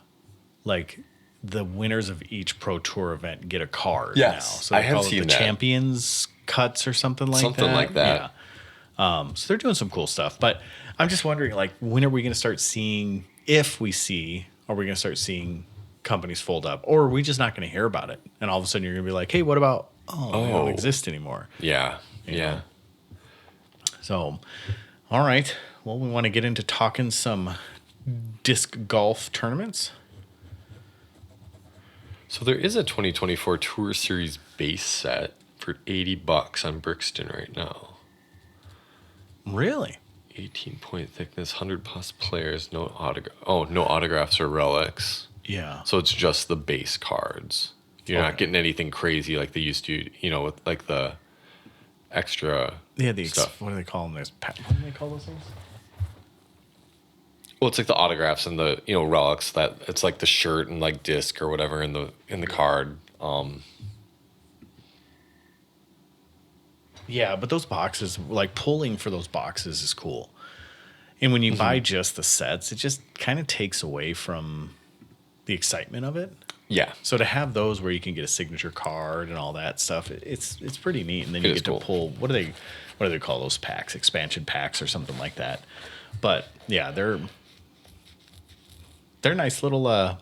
like the winners of each Pro Tour event get a card now. So I they have call it seen the that. Champions cuts or something like that. Something like that. Yeah. So they're doing some cool stuff. But I'm just wondering, like, when are we going to start seeing, if we see, are we going to start seeing companies fold up? Or are we just not going to hear about it? And all of a sudden you're going to be like, hey, what about, they don't exist anymore. Yeah. You Yeah. know? So, all right. Well, we want to get into talking some disc golf tournaments. So there is a 2024 Tour Series base set for $80 on Brixton right now. Really? 18-point thickness, 100+ players, no autographs or relics. Yeah. So it's just the base cards. You're not getting anything crazy like they used to, with like the extra stuff. What do they call them? What do they call those things? Well, it's like the autographs and the relics that it's like the shirt and like disc or whatever in the card. Yeah, but those boxes, like pulling for those boxes is cool. And when you buy just the sets, it just kind of takes away from the excitement of it. Yeah. So to have those where you can get a signature card and all that stuff, it's pretty neat. And then you get to pull, what do they call those packs? Expansion packs or something like that. But yeah, they're nice little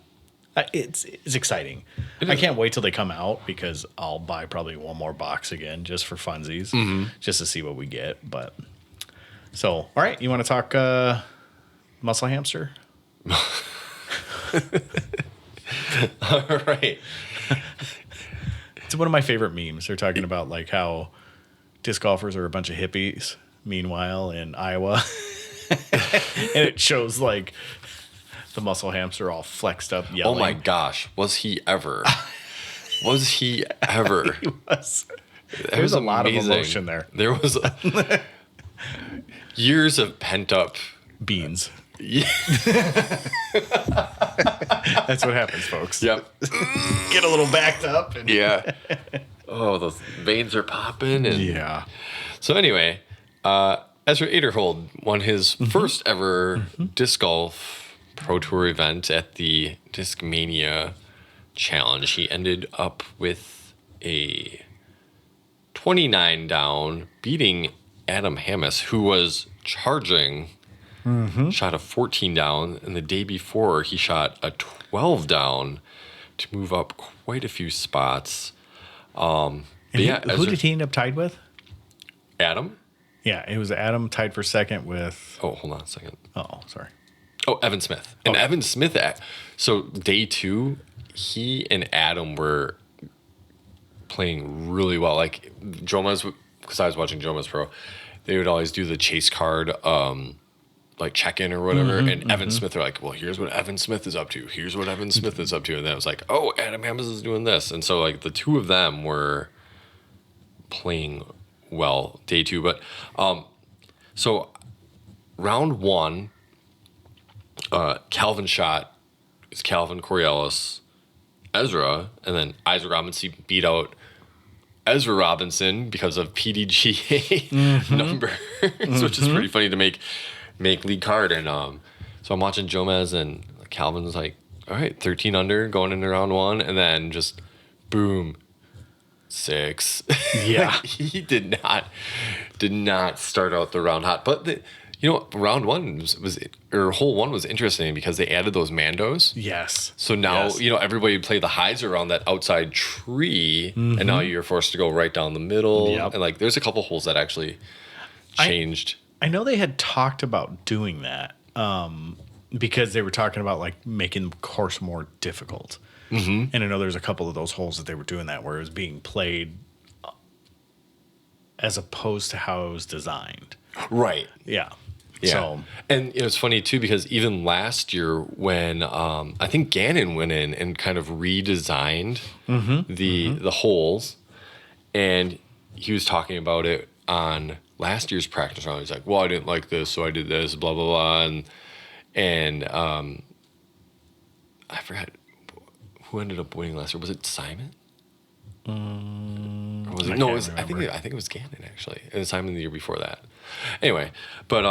it's exciting. I can't wait till they come out because I'll buy probably one more box again just for funsies, just to see what we get. But so, all right, you want to talk muscle hamster? All right. It's one of my favorite memes. They're talking about like how disc golfers are a bunch of hippies. Meanwhile, in Iowa, and it shows like the muscle hamster all flexed up, yelling. Oh my gosh, was he ever? Was he ever? He was. There's a lot of emotion there. There was years of pent up beans. Yeah. That's what happens, folks. Yep. Get a little backed up. And Yeah. Oh, those veins are popping. And yeah. So anyway, Ezra Aderhold won his first ever disc golf Pro Tour event at the Discmania Challenge. He ended up with a 29 down, beating Adam Hammis, who was charging. Shot a 14 down, and the day before he shot a 12 down to move up quite a few spots. Who did he end up tied with? Adam? Yeah, it was Adam tied for second with. Oh, hold on a second. Oh, sorry. Oh, Evan Smith. And Okay. Evan Smith, so day two, he and Adam were playing really well. Like Jomas, because I was watching Jomas Pro, they would always do the chase card like check-in or whatever, and Evan Smith are like, well, here's what Evan Smith is up to. Here's what Evan Smith is up to. And then I was like, oh, Adam Hammis is doing this. And so, like, the two of them were playing well day two. But, so round one, Calvin shot, it's Calvin, Coriolis, Ezra, and then Isaac Robinson beat out Ezra Robinson because of PDGA numbers, which is pretty funny to make league card. And so I'm watching Jomez, and Calvin's like, all right, 13 under going into round one, and then just boom, 6. Yeah. Like, he did not start out the round hot. But round one hole one was interesting because they added those Mandos. Yes. So now, Yes. Everybody play the highs around that outside tree, and now you're forced to go right down the middle. Yep. And like, there's a couple holes that actually changed. I know they had talked about doing that because they were talking about like making the course more difficult. And I know there's a couple of those holes that they were doing that where it was being played as opposed to how it was designed. Right. Yeah. Yeah. So, And it's funny too, because even last year when I think Gannon went in and kind of redesigned the holes, and he was talking about it on last year's practice round. He's like, well, I didn't like this, so I did this, blah, blah, blah. And I forgot who ended up winning last year. Was it Simon? Or was it? No, I think it was Gannon, actually. And Simon the year before that. Anyway, but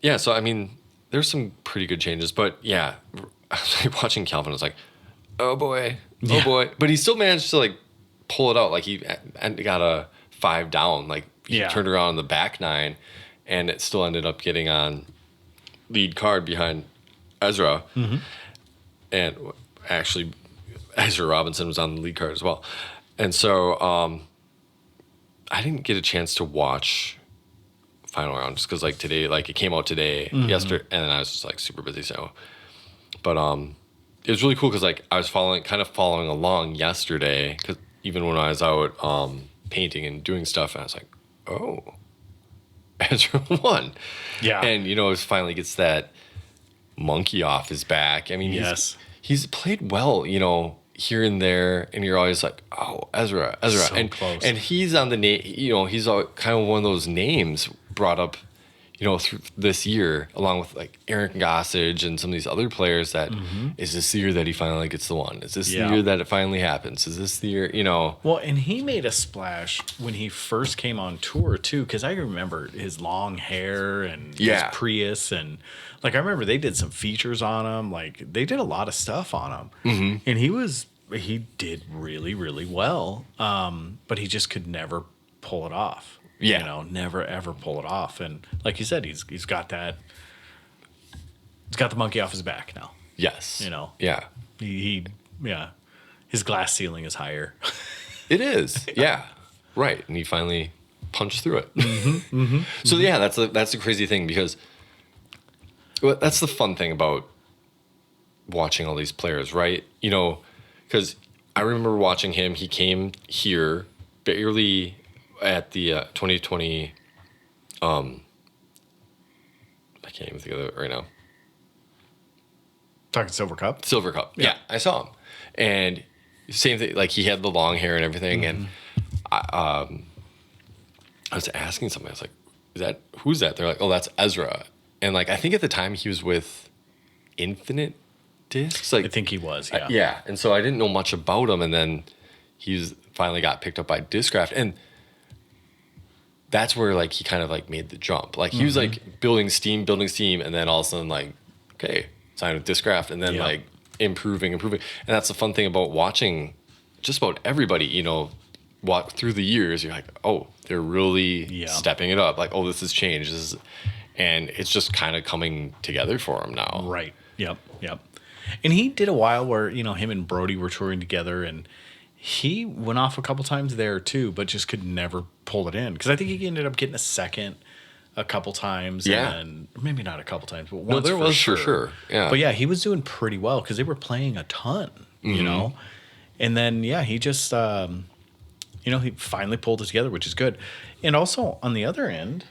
yeah, so I mean, there's some pretty good changes. But yeah, I was like watching Calvin, I was like, oh boy. But he still managed to like pull it out. Like he got a 5 down. Like he turned around in the back 9, and it still ended up getting on lead card behind Ezra. And actually, Ezra Robinson was on the lead card as well. And so I didn't get a chance to watch final round just because like today, like it came out today, yesterday, and then I was just like super busy. So, but it was really cool because like I was kind of following along yesterday, because even when I was out painting and doing stuff, and I was like, oh, Ezra won. Yeah. And it finally gets that monkey off his back. I mean, he's played well, here and there, and you're always like, oh, Ezra, so and close. And he's on the name, he's kind of one of those names brought up, through this year, along with like Eric Gossage and some of these other players. That is this the year that he finally gets the one? Is this the year that it finally happens? Is this the year? Well, and he made a splash when he first came on tour too, because I remember his long hair and his Prius, and like I remember they did some features on him. Like they did a lot of stuff on him, and he did really, really well. But he just could never pull it off. Never ever pull it off. And like you said, he's got that. He's got the monkey off his back now. Yes. Yeah. He his glass ceiling is higher. It is. Yeah. Right. And he finally punched through it. So yeah, that's the crazy thing, because that's the fun thing about watching all these players, right? Because I remember watching him. He came here barely at the 2020. I can't even think of it right now. Talking Silver Cup? Silver Cup. Yeah, I saw him. And same thing, like he had the long hair and everything. And I was asking somebody, I was like, who's that? They're like, oh, that's Ezra. And like, I think at the time he was with Infinite Discs. Like, I think he was, yeah. Yeah. And so I didn't know much about him. And then he finally got picked up by Discraft. And that's where like he kind of like made the jump. Like he was like building steam. And then all of a sudden like, okay, signed with Discraft, and then like improving. And that's the fun thing about watching just about everybody, walk through the years. You're like, oh, they're really stepping it up. Like, oh, this has changed. And it's just kind of coming together for him now. Right. Yep. And he did a while where, him and Brody were touring together, and he went off a couple times there too, but just could never pull it in. Because I think he ended up getting a second a couple times. Yeah. And maybe not a couple times, but once. No, there was for sure. Yeah. But yeah, he was doing pretty well because they were playing a ton, you know? And then, he just, he finally pulled it together, which is good. And also on the other end,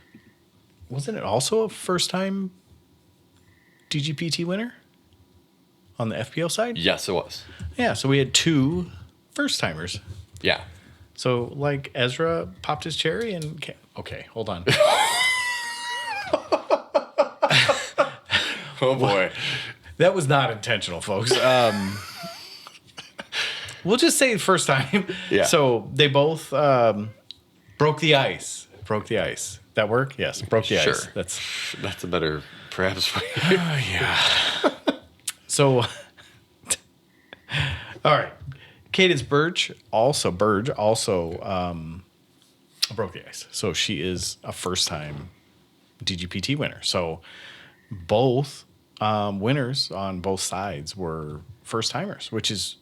wasn't it also a first time DGPT winner on the FPO side? Yes, it was. Yeah. So we had 2 first timers. Yeah. So like Ezra popped his cherry and okay, hold on. Oh boy. That was not intentional, folks. We'll just say first time. Yeah. So they both broke the ice. That work? Yes, broke the ice. That's a better perhaps. Yeah. So, all right. Cadence Burge also broke the ice. So she is a first-time DGPT winner. So both winners on both sides were first-timers, which is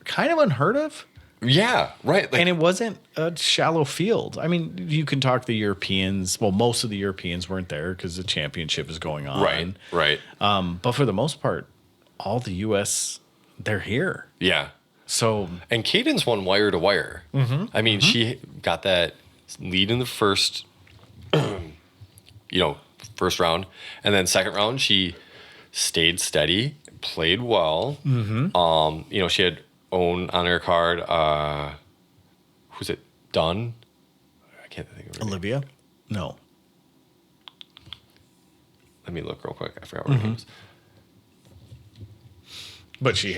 kind of unheard of. Yeah, right. And it wasn't a shallow field. I mean, you can talk the Europeans. Well, most of the Europeans weren't there because the championship is going on. Right. But for the most part, all the U.S., they're here. Yeah. So And Cadence won wire to wire. I mean, she got that lead in the first, first round, and then second round she stayed steady, played well. She had Own on her card. Who's it? Dunn? I can't think of her name. Olivia? No. Let me look real quick. I forgot what her name is. But she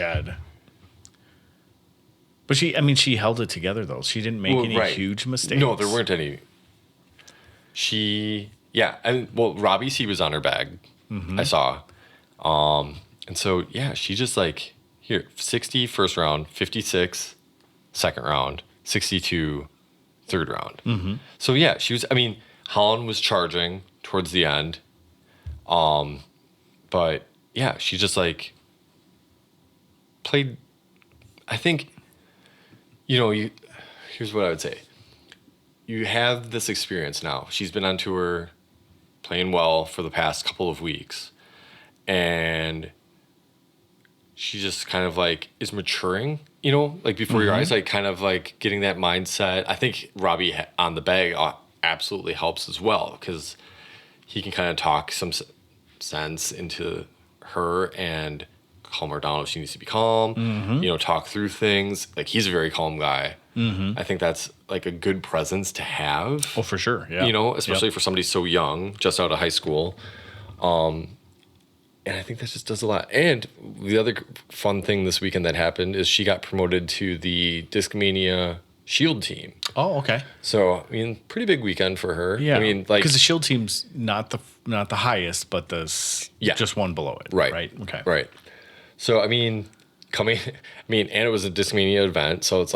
held it together though. She didn't make any huge mistakes. No, there weren't any. Robbie C was on her bag. I saw. And so, she just 60 first round, 56 second round, 62 third round. So, she was, Holland was charging towards the end. But, she just, played, I think, here's what I would say. You have this experience now. She's been on tour playing well for the past couple of weeks. And she just kind of is maturing, before your eyes, kind of getting that mindset. I think Robbie on the bag absolutely helps as well because he can kind of talk some sense into her and calm her down if she needs to be calm, talk through things. He's a very calm guy. I think that's a good presence to have. Oh, for sure. Yeah. Especially for somebody so young, just out of high school. And I think that just does a lot. And the other fun thing this weekend that happened is she got promoted to the Discmania Shield team. Oh, okay. So, pretty big weekend for her. Yeah. Because the Shield team's not the highest, but just one below it. Right. Right. Okay. Right. So, and it was a Discmania event. So it's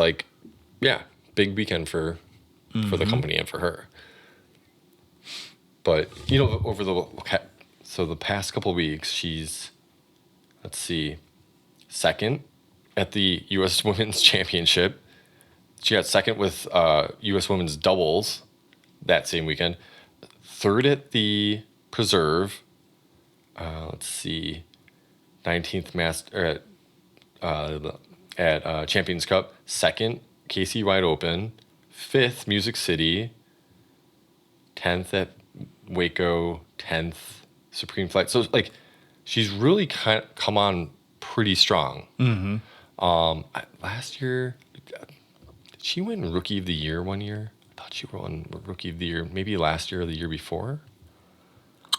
big weekend for the company and for her. But, over the past couple of weeks, she's, second at the U.S. Women's Championship. She got second with U.S. Women's Doubles that same weekend. Third at the Preserve. 19th Master at Champions Cup. Second, KC Wide Open. Fifth, Music City. 10th at Waco. 10th. Supreme Flight. So she's really come on pretty strong. Last year, did she win Rookie of the Year one year? I thought she won Rookie of the Year maybe last year or the year before. I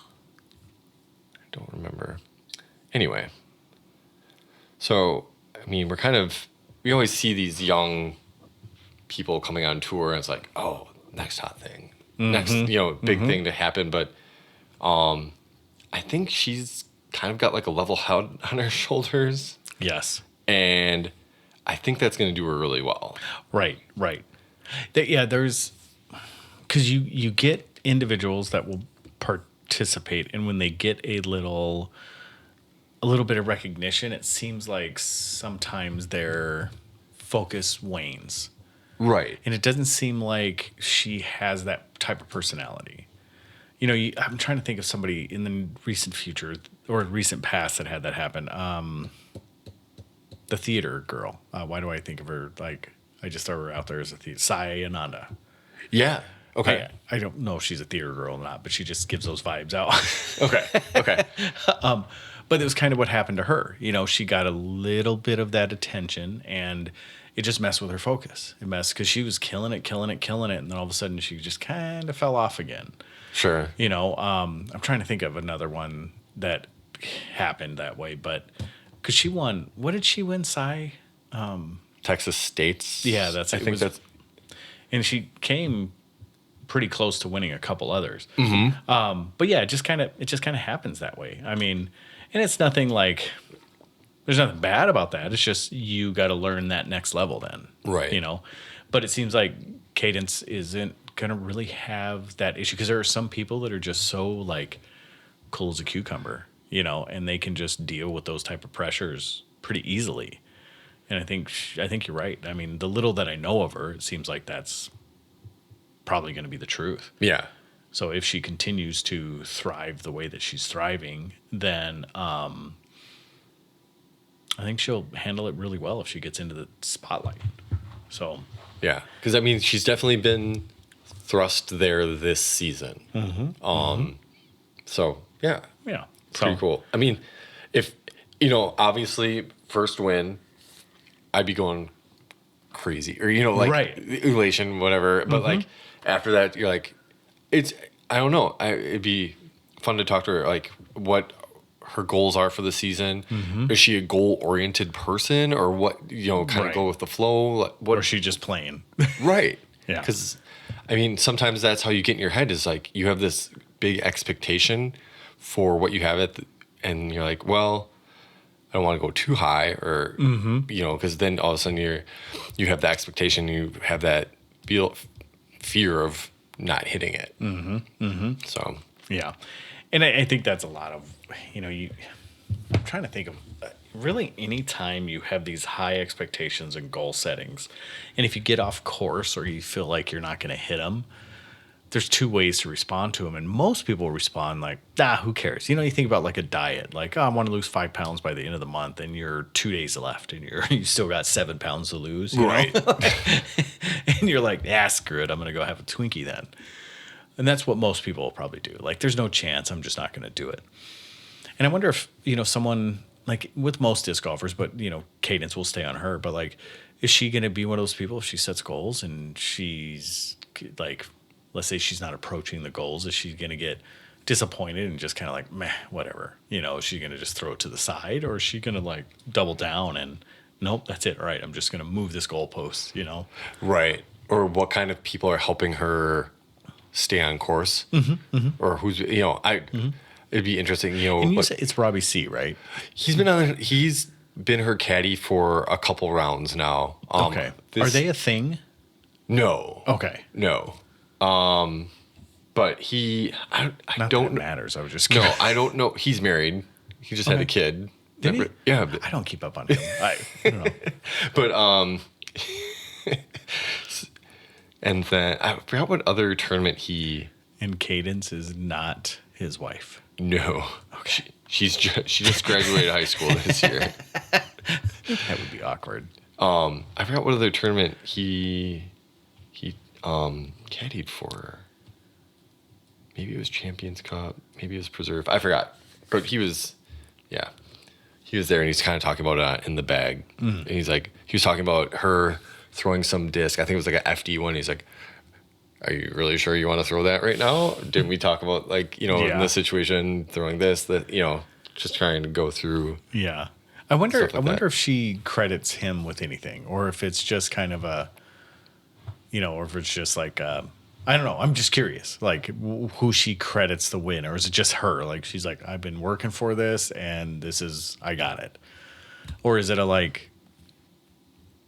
don't remember. Anyway, so we always see these young people coming on tour, and it's next hot thing, next big thing to happen, but I think she's kind of got a level head on her shoulders. Yes. And I think that's going to do her really well. Right. There's, because you get individuals that will participate, and when they get a little bit of recognition, it seems like sometimes their focus wanes. Right. And it doesn't seem like she has that type of personality. I'm trying to think of somebody in the recent future or recent past that had that happen. The theater girl. Why do I think of her I just throw her out there as a theater? Sai Ananda. Yeah. Okay. I don't know if she's a theater girl or not, but she just gives those vibes out. Okay. But it was kind of what happened to her. She got a little bit of that attention, and it just messed with her focus. It messed because she was killing it, and then all of a sudden she just kind of fell off again. Sure. I'm trying to think of another one that happened that way, but because she won, what did she win, Sai? Texas State's. Yeah, that's. And she came pretty close to winning a couple others. But yeah, it just kind of happens that way. And it's nothing there's nothing bad about that. It's just you got to learn that next level then. Right. But it seems like Cadence isn't going to really have that issue because there are some people that are just so cool as a cucumber, and they can just deal with those type of pressures pretty easily. And I think you're right. The little that I know of her, it seems like that's probably going to be the truth. Yeah. So if she continues to thrive the way that she's thriving, then I think she'll handle it really well if she gets into the spotlight. So yeah, because she's definitely been thrust there this season. So yeah, Yeah. pretty cool. I mean, if obviously first win, I'd be going crazy, or like Right. elation, whatever. But like after that, you're like, I don't know. It'd be fun to talk to her, like what her goals are for the season. Is she a goal-oriented person, or what? Kind of Right. go with the flow. Like, what? Or is she just playing? Right. Yeah. Because, I mean, sometimes that's how you get in your head is like you have this big expectation for what you have and you're like, well, I don't want to go too high, or because then all of a sudden you have the expectation, you have that fear of not hitting it. So Yeah. And I think that's a lot of, I'm trying to think of really any time you have these high expectations and goal settings. And if you get off course or you feel like you're not going to hit them, there's two ways to respond to them. And most people respond like, who cares? You think about like a diet, like, I want to lose 5 pounds by the end of the month, and you're 2 days left and you still got 7 pounds to lose. Right. And you're like, screw it. I'm going to go have a Twinkie then. And that's what most people will probably do. Like, there's no chance. I'm just not going to do it. And I wonder if, someone like with most disc golfers, but, Cadence will stay on her. But like, is she going to be one of those people if she sets goals and she's like, let's say she's not approaching the goals, is she going to get disappointed and just kind of like, meh, whatever? Is she going to just throw it to the side, or is she going to like double down and nope, that's it. All right. I'm just going to move this goalpost, Right. Or what kind of people are helping her stay on course, or who's it'd be interesting. And you say it's Robbie C, right? He's been her caddy for a couple rounds now. Okay. Are they a thing? No. Okay. No. But I Not don't that it matters. I was just no, I don't know. He's married. He just had a kid. Did he? Yeah. But, I don't keep up on him. I don't know. but and then I forgot what other tournament he. And Cadence is not his wife. No. Okay. She just graduated high school this year. That would be awkward. I forgot what other tournament he caddied for. Maybe it was Champions Cup. Maybe it was Preserve. I forgot. But he was there, and he's kind of talking about it in the bag. And he was talking about her throwing some disc. I think it was like an FD one. He's like, are you really sure you want to throw that right now? Didn't we talk about in this situation, throwing this, that, just trying to go through. Yeah. I wonder that. if she credits him with anything, or if it's just kind of a, or if it's just like, I don't know. I'm just curious, like who she credits the win, or is it just her? Like, she's like, I've been working for this and I got it. Or is it a like,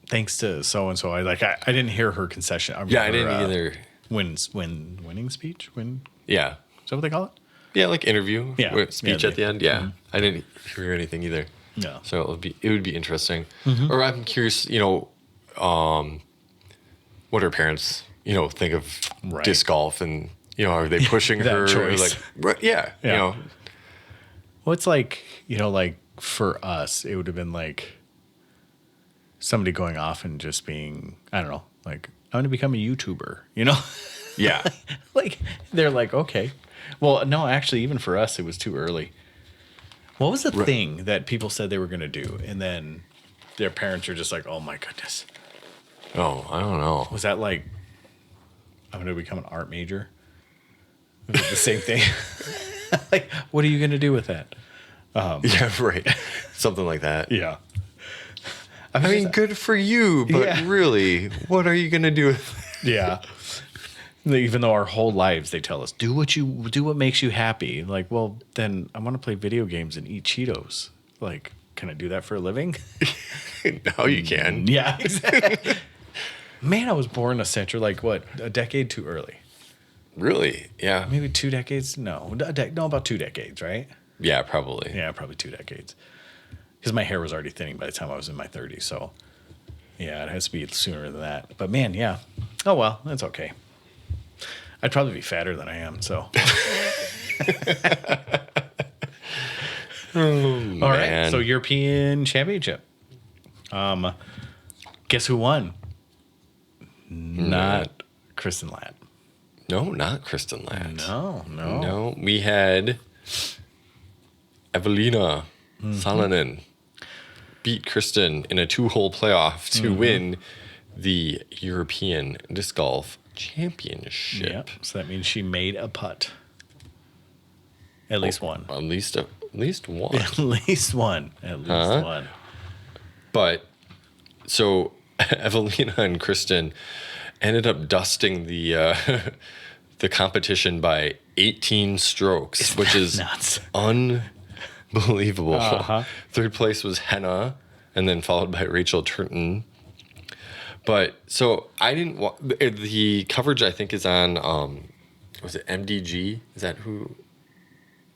thanks to so-and-so. I didn't hear her concession. I didn't either. Winning speech? Yeah. Is that what they call it? Yeah, like interview. Yeah. With speech at the end. Yeah. Mm-hmm. I didn't hear anything either. Yeah. So it would be interesting. Mm-hmm. Or I'm curious, what her parents, think of disc golf, and are they pushing her? choice. Like, yeah. Well, it's like, like for us, it would have been like somebody going off and just being, I don't know, like, I'm going to become a YouTuber, Yeah. Like, they're like, okay. Well, no, actually, even for us, it was too early. What was the thing that people said they were going to do? And then their parents are just like, oh my goodness. Oh, I don't know. Was that like, I'm going to become an art major? Was it the same thing? Like, what are you going to do with that? Yeah, right. Something like that. Yeah. I mean, good for you, but really, what are you going to do with it? Yeah. Even though our whole lives they tell us, do what makes you happy. Like, well, then I want to play video games and eat Cheetos. Like, can I do that for a living? No, you can. Yeah, exactly. Man, I was born essentially like what, a decade too early. Really? Yeah. Maybe 2 decades? No, about 2 decades, right? Yeah, probably. Yeah, probably 2 decades. Because my hair was already thinning by the time I was in my 30s. So, yeah, it has to be sooner than that. But man, yeah. Oh, well, that's okay. I'd probably be fatter than I am, so. All right, so European Championship. Guess who won? Not Kristen Ladd. No, not Kristen Ladd. No. No, we had Evelina Salonen beat Kristen in a 2-hole playoff to win the European Disc Golf Championship. Yep. So that means she made a putt. At least one. At least one. At least one. At least one. But so Evelina and Kristen ended up dusting the the competition by 18 strokes, which is nuts. Unbelievable. Third place was Henna, and then followed by Rachel Turton. But so I didn't the coverage I think is on was it MDG? Is that who?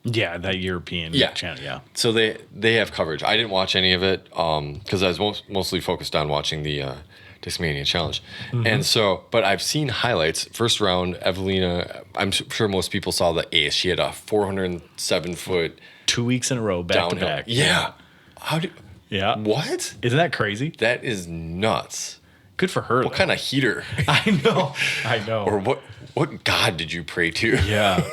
Yeah, that European channel. Yeah. So they have coverage. I didn't watch any of it because I was mostly focused on watching the Discmania Challenge. And so, but I've seen highlights. First round, Evelina, I'm sure most people saw the ace. She had a 407-foot 2 weeks in a row, back downhill. to back. Yeah. Yeah. What? Isn't that crazy? That is nuts. Good for her. What kind of heater? I know. Or what god did you pray to? Yeah.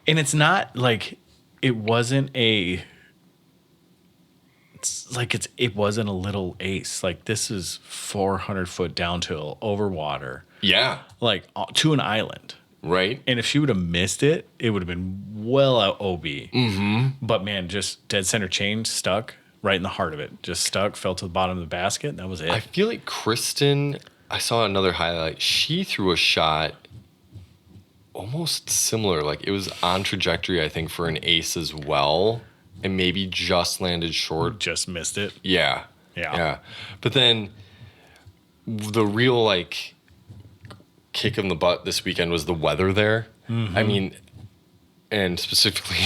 It's not like it wasn't it wasn't a little ace. Like this is 400-foot downhill over water. Yeah. Like to an island. Right. And if she would have missed it, it would have been well out OB. But man, just dead center change, stuck right in the heart of it. Just stuck, fell to the bottom of the basket, and that was it. I feel like Kristen, I saw another highlight. She threw a shot almost similar. Like it was on trajectory, I think, for an ace as well. And maybe just landed short. Just missed it. Yeah. But then the real like kick in the butt this weekend was the weather there. I mean, and specifically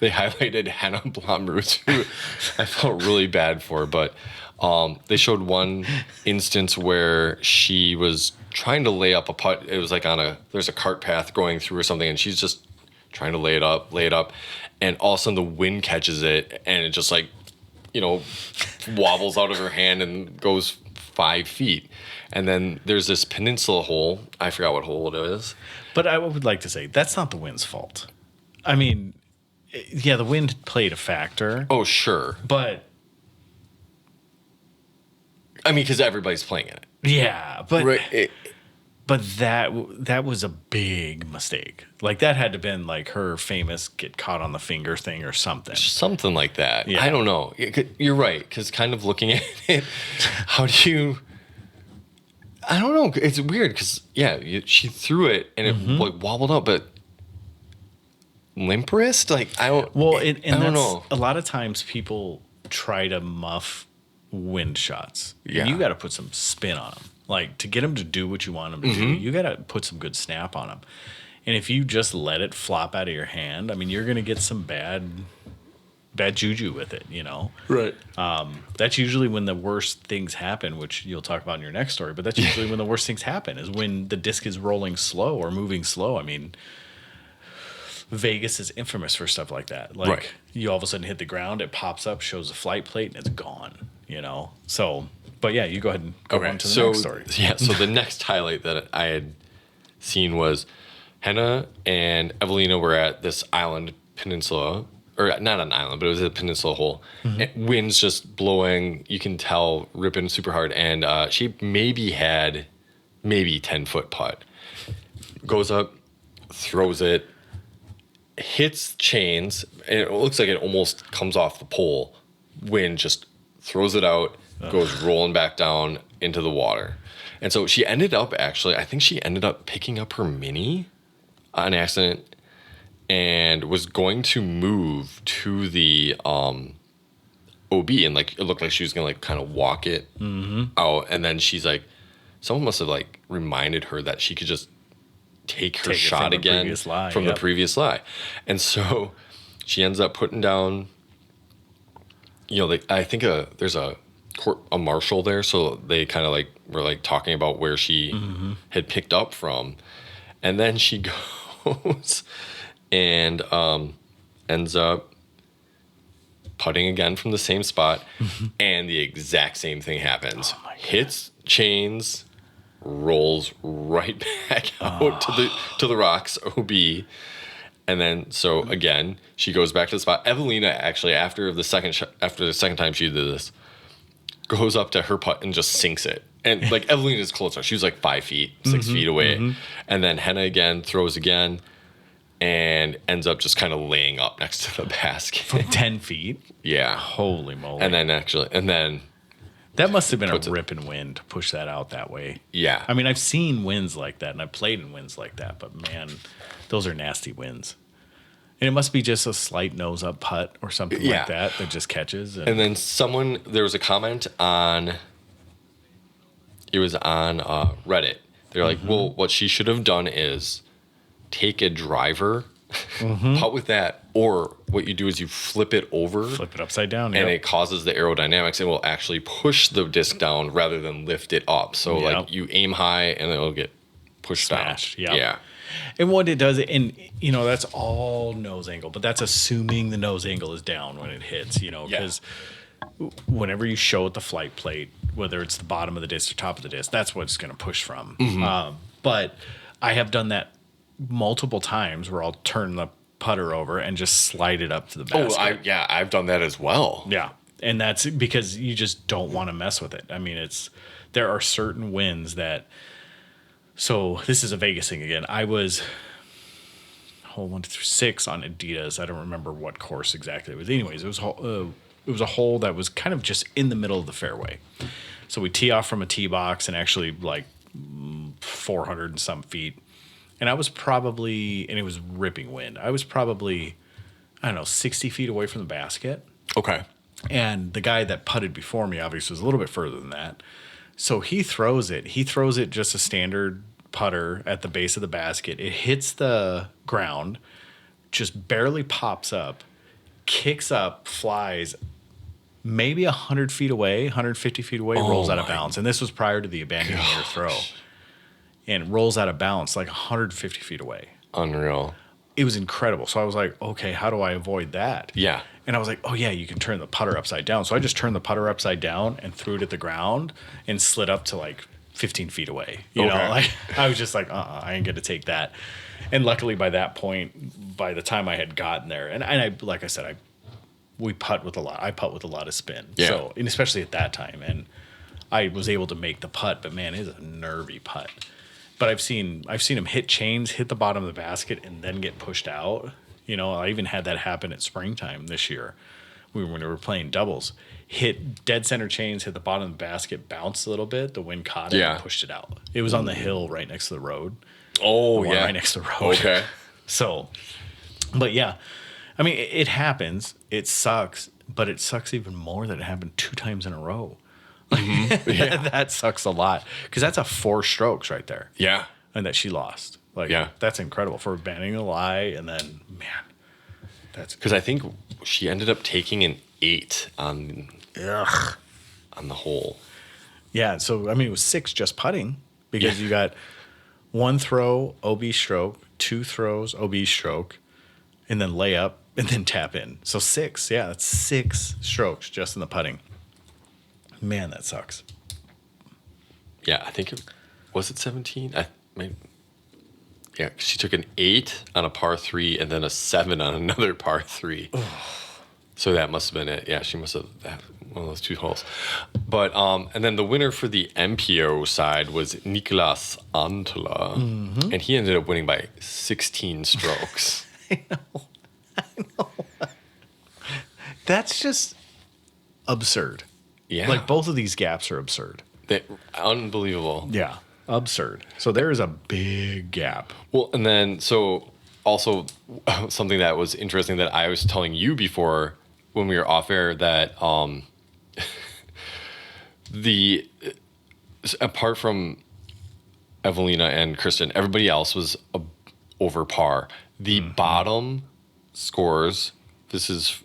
they highlighted Hannah Blomroos, who I felt really bad for, but they showed one instance where she was trying to lay up a putt. It was like there's a cart path going through or something, and she's just trying to lay it up, and all of a sudden the wind catches it, and it just like, wobbles out of her hand and goes 5 feet. And then there's this peninsula hole. I forgot what hole it is. But I would like to say that's not the wind's fault. I mean, yeah, the wind played a factor. Oh, sure. But I mean, because everybody's playing in it. Yeah, but Right. but that was a big mistake. Like that had to have been like her famous get caught on the finger thing or something. Something like that. Yeah. I don't know. You're right. Because kind of looking at it, how do you... I don't know. It's weird because, she threw it and it like wobbled up, but limp wrist? Like, I don't... Well, I don't know. A lot of times people try to muff wind shots. Yeah. And you got to put some spin on them. Like, to get them to do what you want them to do, you got to put some good snap on them. And if you just let it flop out of your hand, I mean, you're going to get some bad juju with it, Right. That's usually when the worst things happen, which you'll talk about in your next story. But that's usually when the worst things happen, is when the disc is rolling slow or moving slow. I mean, Vegas is infamous for stuff like that. Like, you all of a sudden hit the ground, it pops up, shows a flight plate, and it's gone, So, but yeah, you go ahead and go on to the next story. Yeah, so the next highlight that I had seen was Henna and Evelina were at this island peninsula, or not an island, but it was a peninsula hole. And wind's just blowing, you can tell, ripping super hard. And she maybe had 10-foot putt. Goes up, throws it, hits chains, and it looks like it almost comes off the pole. Wind just throws it out, goes rolling back down into the water. And so she ended up picking up her mini on accident and was going to move to the OB, and like it looked like she was gonna like kind of walk it out, and then she's like, someone must have like reminded her that she could just take her shot again from the previous lie. And so she ends up putting down, I think there's a marshal there, so they kind of like were like talking about where she had picked up from, and then she goes and ends up putting again from the same spot, and the exact same thing happens. Hits chains, rolls right back out to the rocks, OB. And then, so again, she goes back to the spot. Evelina, actually, after the second time she did this, goes up to her putt and just sinks it. And like Evelina's closer. She was like 5 feet, 6 feet away. And then Henna again throws again and ends up just kind of laying up next to the basket. From 10 feet? Yeah. Holy moly. And then that must have been a ripping wind to push that out that way. Yeah. I mean, I've seen winds like that, and I've played in winds like that, but man, those are nasty winds. And it must be just a slight nose up putt or something like that just catches. And then there was a comment on Reddit. They're like, well, what she should have done is take a driver, putt with that, or what you do is you flip it over. Flip it upside down. And it causes the aerodynamics and will actually push the disc down rather than lift it up. So like you aim high and it'll get pushed Smashed. down. Yeah. And what it does, and that's all nose angle, but that's assuming the nose angle is down when it hits, because whenever you show it the flight plate, whether it's the bottom of the disc or top of the disc, that's what it's going to push from. But I have done that multiple times where I'll turn the putter over and just slide it up to the basket. I've done that as well. Yeah. And that's because you just don't want to mess with it. I mean, there are certain winds that. So this is a Vegas thing again. I was hole 1 through 6 on Adidas. I don't remember what course exactly it was. Anyways, it was a hole that was kind of just in the middle of the fairway. So we tee off from a tee box and actually like 400 and some feet. And I was probably, and it was ripping wind. I was probably, 60 feet away from the basket. Okay. And the guy that putted before me obviously was a little bit further than that. So he throws it. He throws it just a standard putter at the base of the basket. It hits the ground, just barely pops up, kicks up, flies maybe 100 feet away, 150 feet away, rolls out of bounds. And this was prior to the abandoning your throw. And rolls out of bounds like 150 feet away. Unreal. It was incredible. So I was like, okay, how do I avoid that? Yeah. And I was like, oh, yeah, you can turn the putter upside down. So I just turned the putter upside down and threw it at the ground and slid up to like 15 feet away. You know, like I was just like, I ain't going to take that. And luckily by that point, by the time I had gotten there, and I, like I said, I putt with a lot of spin. Yeah. So, and especially at that time. And I was able to make the putt, but man, it's a nervy putt. But I've seen him hit chains, hit the bottom of the basket, and then get pushed out. I even had that happen at springtime this year when we were playing doubles. Hit dead center chains, hit the bottom of the basket, bounced a little bit. The wind caught it and pushed it out. It was on the hill right next to the road. Oh, yeah. Right next to the road. Okay. So, but yeah. I mean, it happens. It sucks. But it sucks even more that it happened 2 times in a row. That sucks a lot. Because that's a 4 strokes right there. Yeah. And that she lost. Like, that's incredible for abandoning a lie, and then, man, that's because I think she ended up taking an 8 on the hole. Yeah, so I mean, it was 6 just putting because you got 1 throw, OB stroke, 2 throws, OB stroke, and then layup, and then tap in. So 6, that's 6 strokes just in the putting. Man, that sucks. Yeah, I think was it 17? Yeah, she took an 8 on a par 3 and then a 7 on another par 3. So that must have been it. Yeah, she must have had one of those 2 holes. But and then the winner for the MPO side was Nicolas Antela, and he ended up winning by 16 strokes. I know. That's just absurd. Yeah, like both of these gaps are absurd. Unbelievable. Yeah. Absurd. So there is a big gap. Well, and then so also something that was interesting that I was telling you before when we were off air that apart from Evelina and Kristen, everybody else was over par. The bottom scores, this is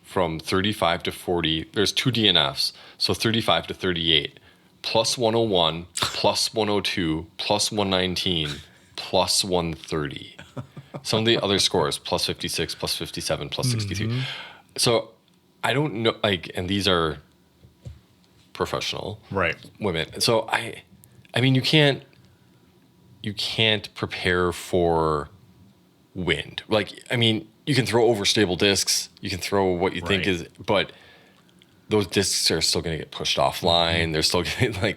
from 35 to 40. There's 2 DNFs, so 35 to 38. Plus 101, plus 102, plus 119, plus 130. Some of the other scores, plus 56, plus 57, plus 63. So I don't know, and these are professional right women. So I mean, you can't prepare for wind. Like, I mean, you can throw overstable discs, you can throw what you think Right. is, but those discs are still going to get pushed offline. They're still going to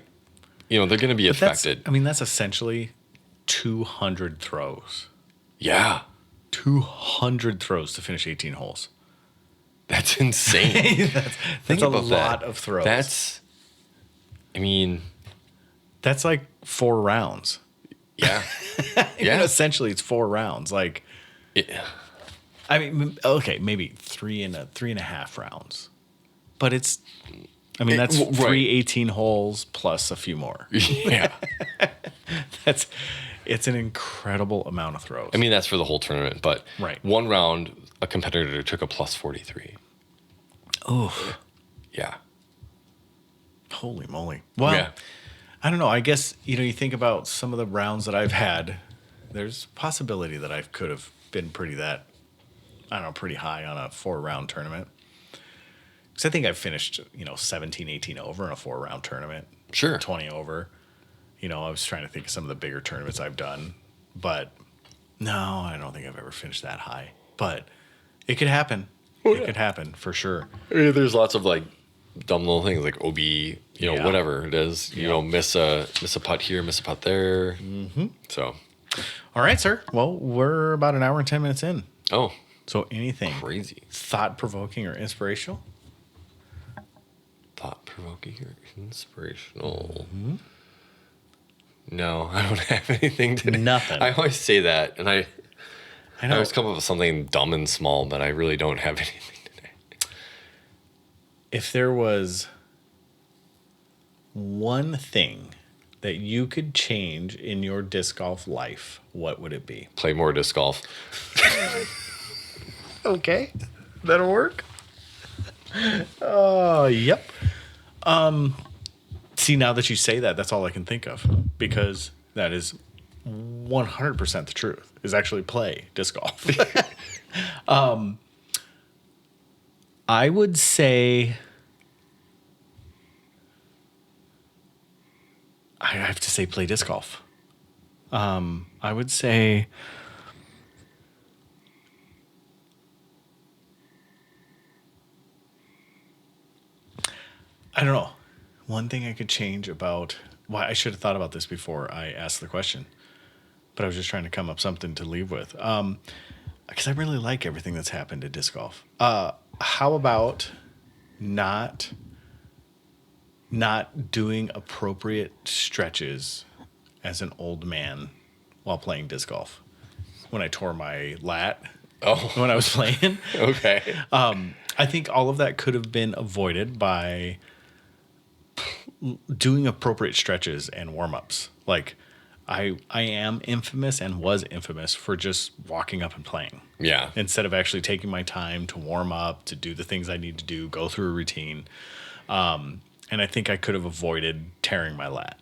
they're going to be But affected. that's essentially 200 throws. Yeah. 200 throws to finish 18 holes. That's insane. That's a about lot that. of throws. That's like 4 rounds. yeah. Yeah. Essentially, it's 4 rounds. Like, Yeah. I mean, okay, maybe 3.5 rounds. But that's right. 3 18 holes plus a few more. Yeah. It's an incredible amount of throws. I mean, that's for the whole tournament, but Right. one round, a competitor took a plus 43. Oh, Yeah. holy moly. Well, Yeah. I don't know. I guess, you think about some of the rounds that I've had, there's a possibility that I could have been pretty high on a 4-round tournament. Because I think I've finished, 17, 18 over in a 4-round tournament. Sure. 20 over. I was trying to think of some of the bigger tournaments I've done. But no, I don't think I've ever finished that high. But it could happen. It could happen for sure. There's lots of like dumb little things like OB, Yeah. whatever it is. Miss a putt here, miss a putt there. Mm-hmm. So, All right, sir. Well, we're about an hour and 10 minutes in. oh, So anything crazy. thought-provoking or inspirational? Thought-provoking or inspirational? No, I don't have anything today. Nothing. I always say that, and I I know. always come up with something dumb and small, but I really don't have anything today. If there was one thing that you could change in your disc golf life, what would it be? Play more disc golf. Okay. That'll work. Oh, yep. See, now that you say that, that's all I can think of, because that is 100% the truth, is actually play disc golf. I would say, I have to say play disc golf. I would say, I don't know. One thing I could change about, why I should have thought about this before I asked the question, but I was just trying to come up something to leave with. Because I really like everything that's happened at disc golf. How about not doing appropriate stretches as an old man while playing disc golf? When I tore my lat Oh, when I was playing. okay. I think all of that could have been avoided by doing appropriate stretches and warm-ups. Like, I am infamous and was infamous for just walking up and playing. Yeah. Instead of actually taking my time to warm up, to do the things I need to do, go through a routine. And I think I could have avoided tearing my lat.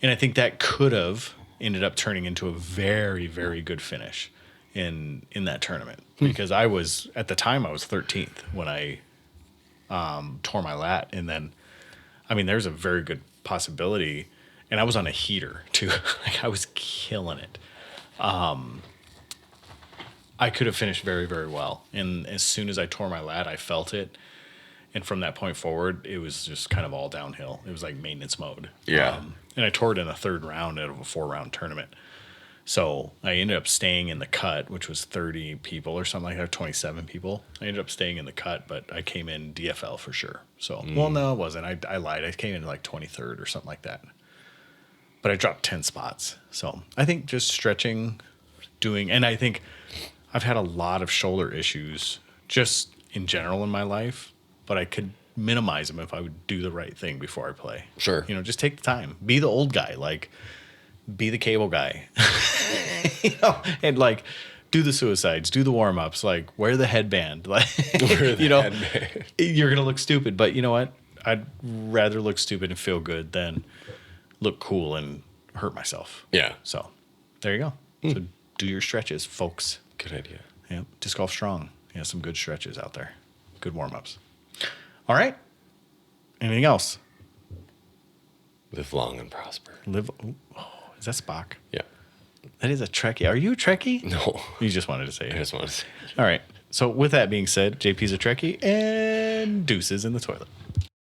And I think that could have ended up turning into a very, very good finish in that tournament. Because at the time, I was 13th when I tore my lat. And then, there's a very good possibility. And I was on a heater too. Like, I was killing it. I could have finished very, very well. And as soon as I tore my lat, I felt it. And from that point forward, it was just kind of all downhill. It was like maintenance mode. Yeah. And I tore it in the 3rd round out of a 4-round tournament. So I ended up staying in the cut, which was 30 people or something like that, 27 people. I ended up staying in the cut, but I came in DFL for sure. So, well, no, it wasn't. I lied. I came in like 23rd or something like that. But I dropped 10 spots. So I think just stretching, and I think I've had a lot of shoulder issues just in general in my life, but I could minimize them if I would do the right thing before I play. Sure. Just take the time. Be the old guy. Like, be the cable guy. And like, do the suicides, do the warm-ups, like, wear the headband. Like, headband. You're going to look stupid, but you know what? I'd rather look stupid and feel good than look cool and hurt myself. Yeah. So there you go. So do your stretches, folks. Good idea. Yeah. Disc golf strong. Yeah. Some good stretches out there. Good warm-ups. All right. Anything else? Live long and prosper. Is that Spock? Yeah. That is a Trekkie. Are you a Trekkie? No. You just wanted to say it. I just want to say. All right. So with that being said, JP's a Trekkie and deuces in the toilet.